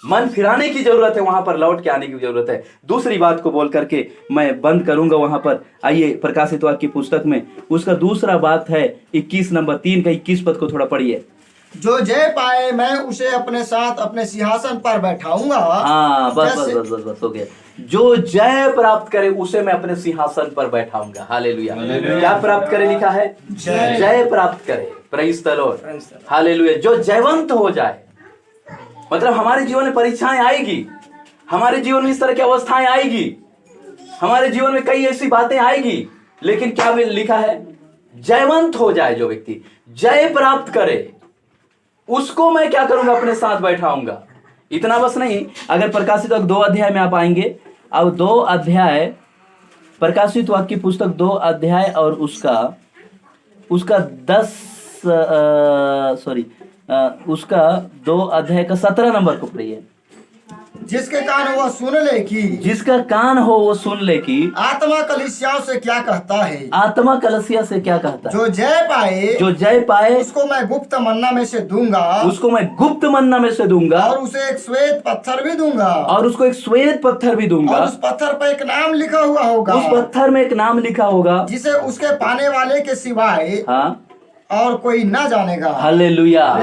मन फिराने की जरूरत है, वहां पर लौट के आने की जरूरत है। दूसरी बात को बोल करके मैं बंद करूंगा वहां पर। आइए प्रकाशित वाक्य की पुस्तक में उसका दूसरा बात है 21 नंबर 3 का 21 पद को थोड़ा पढ़िए। जो जय पाए मैं उसे अपने साथ अपने सिंहासन पर बैठाऊंगा। हाँ बस बस बस बस बस हो गया। जो जय प्राप्त करे उसे मैं अपने सिंहासन पर बैठाऊंगा। हालेलुया। क्या प्राप्त करे लिखा है? जय प्राप्त करे। Praise the Lord. हालेलुया। जो जयवंत हो जाए, मतलब हमारे जीवन में परीक्षाएं आएगी, हमारे जीवन में इस तरह की अवस्थाएं आएगी, हमारे जीवन में कई ऐसी बातें आएगी, लेकिन क्या लिखा है? जयवंत हो जाए। जो व्यक्ति जय प्राप्त करे उसको मैं क्या करूंगा? अपने साथ बैठाऊंगा। इतना बस नहीं, अगर प्रकाशित वाक्य 2 अध्याय में आप आएंगे, अब 2 अध्याय प्रकाशित वाक्य की पुस्तक 2 अध्याय और उसका उसका 2 अध्याय का 17 नंबर को पढ़िए। जिसके कान वह सुन ले कि जिसका कान हो वो सुन ले कि आत्मा कलीसियाओं से क्या कहता है। आत्मा कलसिया से क्या कहता है। जो जय पाए उसको मैं गुप्त मन्ना में से दूंगा, उसको मैं गुप्त मन्ना में से दूंगा, और उसे एक श्वेत पत्थर भी दूंगा, और उसको एक श्वेत पत्थर भी दूंगा, और उस पत्थर पर एक नाम लिखा हुआ होगा, उस पत्थर में एक नाम लिखा होगा, जिसे उसके पाने वाले के सिवाय हाँ और कोई ना जानेगा। हालेलुया।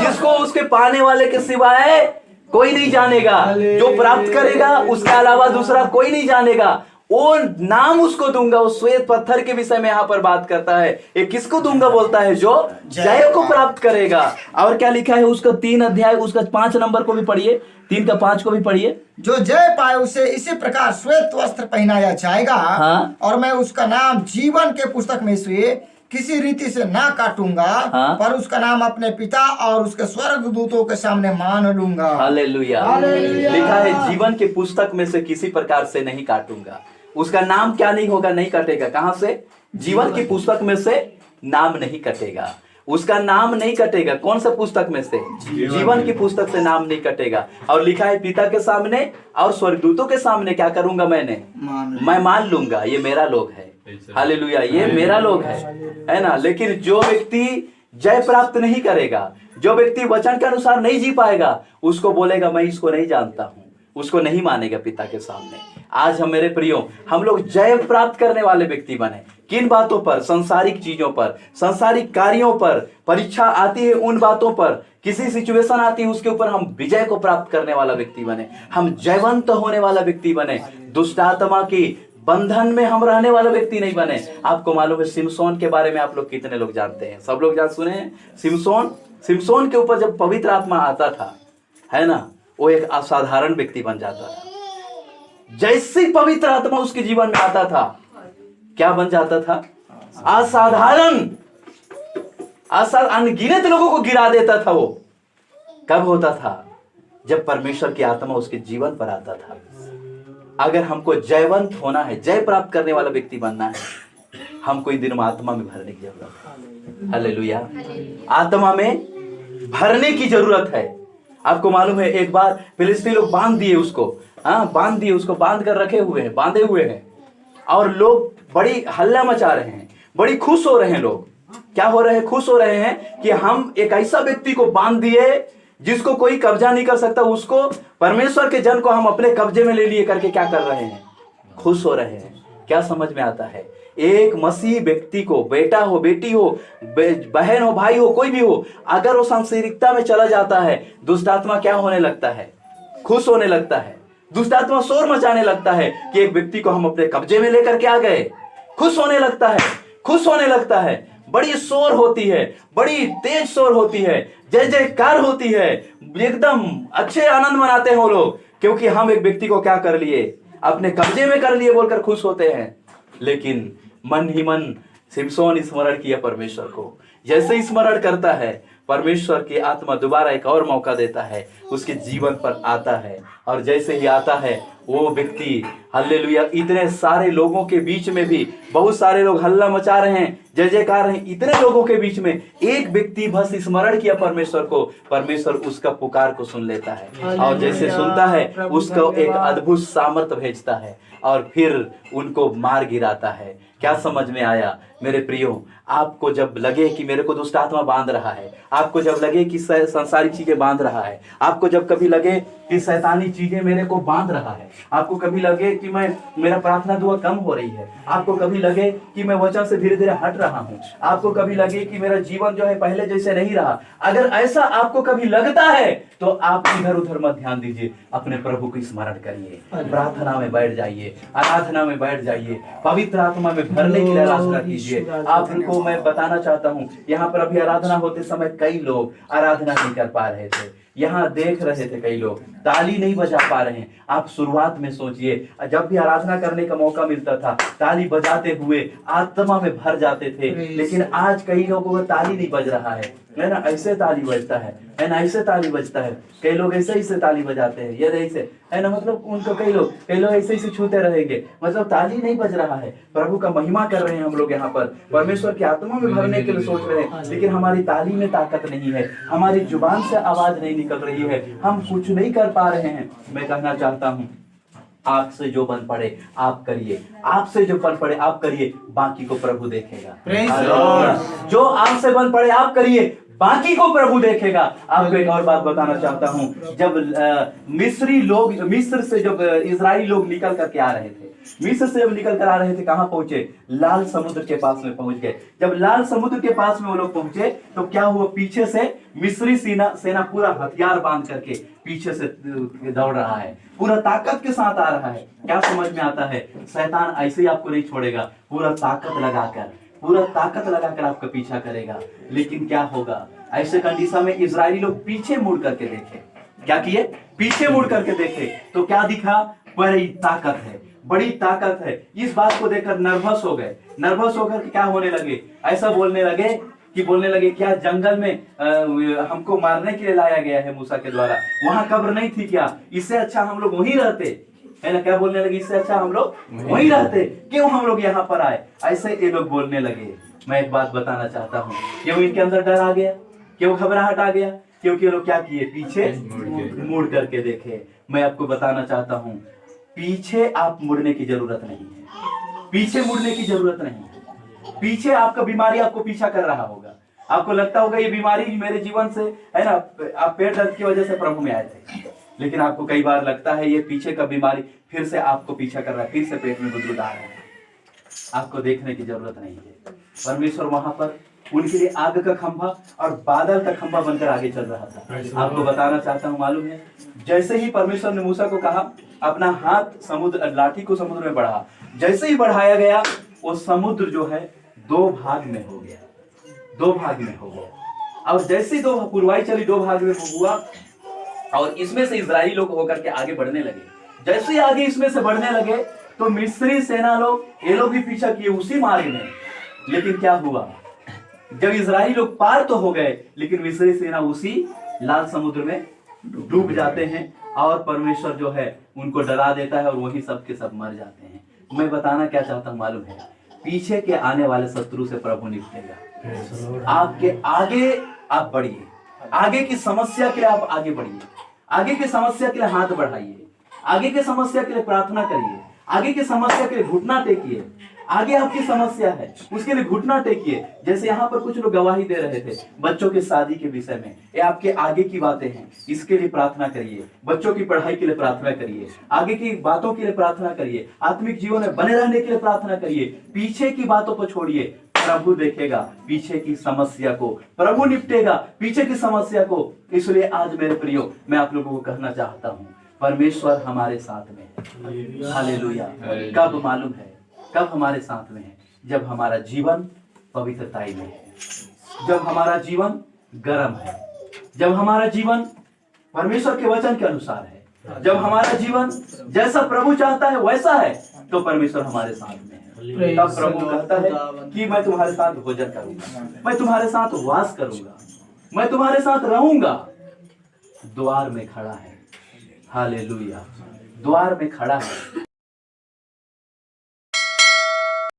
जिसको उसके पाने वाले के सिवाय कोई नहीं जानेगा, जो प्राप्त करेगा उसके अलावा दूसरा कोई नहीं जानेगा। वो नाम उसको दूंगा। उस श्वेत पत्थर के विषय में यहाँ पर बात करता है। ये किसको दूंगा बोलता है? जो जय को प्राप्त करेगा। और क्या लिखा है उसका 3 अध्याय उसका 5 नंबर को भी पढ़िए, 3 का 5 को भी पढ़िए। जो जय पाए उसे इसी प्रकार श्वेत वस्त्र पहनाया जाएगा, हाँ। और मैं उसका नाम जीवन के पुस्तक में से किसी रीति से ना काटूंगा, हाँ। पर उसका नाम अपने पिता और उसके स्वर्गदूतों के सामने मान लूंगा। हालेलुया। लिखा है जीवन के पुस्तक में से किसी प्रकार से नहीं काटूंगा। उसका नाम क्या नहीं होगा? नहीं कटेगा। कहां से? जीवन की पुस्तक में से नाम नहीं कटेगा। उसका नाम नहीं कटेगा। कौन सा पुस्तक में से? जीवन की पुस्तक से नाम नहीं कटेगा। और लिखा है पिता के सामने और स्वर्गदूतों के सामने क्या करूंगा? मैं मान लूंगा ये मेरा लोग है। हालेलुया, ये मेरा लोग है ना। लेकिन जो व्यक्ति जय प्राप्त नहीं करेगा, जो व्यक्ति वचन के अनुसार नहीं जी पाएगा, उसको बोलेगा मैं इसको नहीं जानता हूं, उसको नहीं मानेगा पिता के सामने। आज हम मेरे प्रियो, हम लोग जय प्राप्त करने वाले व्यक्ति बने। किन बातों पर? संसारिक चीजों पर, संसारिक कार्यों पर। परीक्षा आती है उन बातों पर, किसी सिचुएशन आती है उसके ऊपर हम विजय को प्राप्त करने वाला व्यक्ति बने, हम जयवंत होने वाला व्यक्ति बने। दुष्ट आत्मा की बंधन में हम रहने वाला व्यक्ति नहीं बने। आपको मालूम है सिमसोन के बारे में आप लोग कितने लोग जानते हैं? सब लोग सुने हैं सिमसोन के ऊपर जब पवित्र आत्मा आता था, है ना, वो एक असाधारण व्यक्ति बन जाता था। जैसे पवित्र आत्मा उसके जीवन में आता था, क्या बन जाता था? असाधारण, अनगिनत लोगों को गिरा देता था। वो कब होता था? जब परमेश्वर की आत्मा उसके जीवन पर आता था। अगर हमको जयवंत होना है, जय प्राप्त करने वाला व्यक्ति बनना है, हमको इन दिनों आत्मा में भरने की जरूरत है। हालेलुया, आत्मा में भरने की जरूरत है। आपको मालूम है एक बार फिलिस्ती लोग बांध दिए उसको, बांध कर रखे हुए हैं, बांधे हुए हैं, और लोग बड़ी हल्ला मचा रहे हैं, बड़ी खुश हो रहे हैं। लोग क्या हो रहे हैं? खुश हो रहे हैं कि हम एक ऐसा व्यक्ति को बांध दिए जिसको कोई कब्जा नहीं कर सकता, उसको, परमेश्वर के जन को हम अपने कब्जे में ले लिए करके क्या कर रहे हैं? खुश हो रहे हैं। क्या समझ में आता है? एक मसीह व्यक्ति को, बेटा हो, बेटी हो, बहन हो, भाई हो, कोई भी हो, अगर वो सांसारिकता में चला जाता है, दुष्ट आत्मा क्या होने लगता है? खुश होने लगता है। दुष्ट आत्मा शोर मचाने लगता है कि एक व्यक्ति को हम अपने कब्जे में लेकर के आ गए। खुश होने लगता है। बड़ी शोर होती है, बड़ी तेज शोर होती है, जय जयकार होती है, एकदम अच्छे आनंद मनाते हैं लोग, क्योंकि हम एक व्यक्ति को क्या कर लिए? अपने कब्जे में कर लिए बोलकर खुश होते हैं। लेकिन मन ही मन सिमसोन स्मरण किया परमेश्वर को। जैसे स्मरण करता है, परमेश्वर की आत्मा दोबारा एक और मौका देता है, उसके जीवन पर आता है। और जैसे ही आता है वो व्यक्ति, हालेलुया, इतने सारे लोगों के बीच में भी, बहुत सारे लोग हल्ला मचा रहे हैं, जय जयकार रहे हैं, इतने लोगों के बीच में एक व्यक्ति बस स्मरण किया परमेश्वर को, परमेश्वर उसका पुकार को सुन लेता है। और जैसे सुनता है उसको एक अद्भुत सामर्थ भेजता है और फिर उनको मार गिराता है। क्या समझ में आया मेरे प्रियो? आपको जब लगे कि मेरे को दुष्ट आत्मा बांध रहा है, आपको जब लगे कि संसारिक चीजें बांध रहा है, आपको जब कभी लगे कि शैतानी चीजें मेरे को बांध रहा है, आपको कभी लगे कि मेरा प्रार्थना दुआ कम हो रही है, आपको कभी लगे कि मैं वचन से धीरे धीरे हट रहा हूँ, आपको कभी लगे कि मेरा जीवन जो है पहले जैसे नहीं रहा, अगर ऐसा आपको कभी लगता है तो आप इधर उधर मत ध्यान दीजिए, अपने प्रभु को स्मरण करिए, प्रार्थना में बैठ जाइए, आराधना में बैठ जाइए, पवित्र आत्मा में भरने के लिए आराधना कीजिए। आपको मैं बताना चाहता हूँ, यहाँ पर अभी आराधना होते समय कई लोग आराधना नहीं कर पा रहे थे, यहाँ देख रहे थे कई लोग ताली नहीं बजा पा रहे हैं। आप शुरुआत में सोचिए, जब भी आराधना करने का मौका मिलता था ताली बजाते हुए आत्मा में भर जाते थे, लेकिन आज कई लोगों को ताली नहीं बज रहा है, है ना, ऐसे ताली बजता है ना, ऐसे ताली बजता है। कई लोग ऐसे ही से ताली बजाते हैं, ये ऐसे, है ना, मतलब उनको कई लोग ऐसे ही से छूते रहेंगे, मतलब ताली नहीं बज रहा है, प्रभु का महिमा कर रहे हैं हम लोग यहाँ पर, परमेश्वर की आत्मा में भरने के लिए सोच रहे हैं, लेकिन हमारी ताली में ताकत नहीं है, हमारी जुबान से आवाज नहीं निकल रही है, हम कुछ नहीं कर पा रहे हैं। मैं कहना चाहता हूँ, आपसे जो बन पड़े आप करिए, आपसे जो बन पड़े आप करिए, बाकी को प्रभु देखेगा। जो आपसे बन पड़े आप करिए, बाकी को प्रभु देखेगा। आपको एक और बात बताना चाहता हूं, जब मिस्र से जब इजराइली लोग निकल करके आ रहे थे, मिस्र से जब निकल कर आ रहे थे, कहां पहुंचे? लाल समुद्र के पास में पहुंच गए। जब लाल समुद्र के पास में वो लोग पहुंचे तो क्या हुआ? पीछे से मिस्री सेना पूरा हथियार बांध करके पीछे से दौड़ रहा है, पूरा ताकत के साथ आ रहा है। क्या समझ में आता है? शैतान ऐसे ही आपको नहीं छोड़ेगा, पूरा ताकत लगाकर आपका पीछा करेगा। लेकिन क्या होगा ऐसे कंडीशन में? इजरायली लोग पीछे मुड़ करके देखे, क्या किए? पीछे मुड़ करके देखे तो क्या दिखा? बड़ी ताकत है, बड़ी ताकत है। इस बात को देखकर नर्वस हो गए। नर्वस होकर क्या होने लगे? ऐसा बोलने लगे क्या जंगल में हमको मारने के लिए लाया गया है मूसा के द्वारा? वहां कब्र नहीं थी क्या? इससे अच्छा हम लोग वहीं रहते, है ना? क्या बोलने लगे? इससे अच्छा हम लोग वहीं रहते, क्यों हम लोग यहाँ पर आए? ऐसे ये लोग बोलने लगे। मैं एक बात बताना चाहता हूँ, क्यों इनके अंदर डर आ गया? क्यों घबराहट आ गया? क्योंकि लोग क्या किए? पीछे मुड़ करके देखे। मैं आपको बताना चाहता हूँ, पीछे आप मुड़ने की जरूरत नहीं है, पीछे मुड़ने की जरूरत नहीं है। पीछे आपका बीमारी आपको पीछा कर रहा होगा, आपको लगता होगा ये बीमारी मेरे जीवन से, है ना, आप पेट दर्द की वजह से प्रभु में आए थे, लेकिन आपको कई बार लगता है ये पीछे का बीमारी फिर से आपको पीछा कर रहा है, फिर से पेट में गुदगुदा रहा है। आपको देखने की जरूरत नहीं है। परमेश्वर वहां पर उनके लिए आग का खंभा और बादल का खंभा बनकर आगे चल रहा था। आपको बताना चाहता हूँ, मालूम है, जैसे ही परमेश्वर ने मूसा को कहा अपना हाथ लाठी को समुद्र में बढ़ा, जैसे ही बढ़ाया गया वो समुद्र जो है दो भाग में हो गया। और जैसे ही दो पूर्वाई चली, दो भाग में हुआ और इसमें से इजरायली लोग होकर के आगे बढ़ने लगे। जैसे ही आगे इसमें से बढ़ने लगे तो मिस्री सेना लोग, ये लोग भी पीछा किए उसी मार्ग में। लेकिन क्या हुआ? जब इजरायली लोग पार तो हो गए, लेकिन मिस्री सेना उसी लाल समुद्र में डूब जाते हैं और परमेश्वर जो है उनको डरा देता है और वही सब के सब मर जाते हैं। मैं बताना क्या चाहता हूँ मालूम है? पीछे के आने वाले शत्रु से प्रभु निपटेगा। आपके आगे आप बढ़िए, आगे की समस्या के लिए आप आगे बढ़िए, आगे की समस्या के लिए हाथ बढ़ाइए, आगे की समस्या के लिए प्रार्थना करिए, आगे की समस्या के लिए घुटना टेकिए। आगे आपकी समस्या है उसके लिए घुटना टेकिए। जैसे यहाँ पर कुछ लोग गवाही दे रहे थे बच्चों की शादी के विषय में, ये आपके आगे की बातें हैं, इसके लिए प्रार्थना करिए। बच्चों की पढ़ाई के लिए प्रार्थना करिए, आगे की बातों के लिए प्रार्थना करिए, आत्मिक जीवन में बने रहने के लिए प्रार्थना करिए। पीछे की बातों को छोड़िए, प्रभु देखेगा पीछे की समस्या को, प्रभु निपटेगा पीछे की समस्या को। इसलिए आज मेरे प्रियो, मैं आप लोगों को कहना चाहता हूँ, परमेश्वर हमारे साथ में है। हालेलुया। कब मालूम है? कब हमारे साथ में है? जब हमारा जीवन पवित्रताई में है, जब हमारा जीवन गर्म है, जब हमारा जीवन परमेश्वर के वचन के अनुसार है, जब हमारा जीवन जैसा प्रभु चाहता है वैसा है, तो परमेश्वर हमारे साथ में है। तब प्रभु कहता है कि मैं तुम्हारे साथ भोजन करूंगा, मैं तुम्हारे साथ वास करूंगा, मैं तुम्हारे साथ रहूंगा। द्वार में खड़ा है, हालेलुया, द्वार में खड़ा है।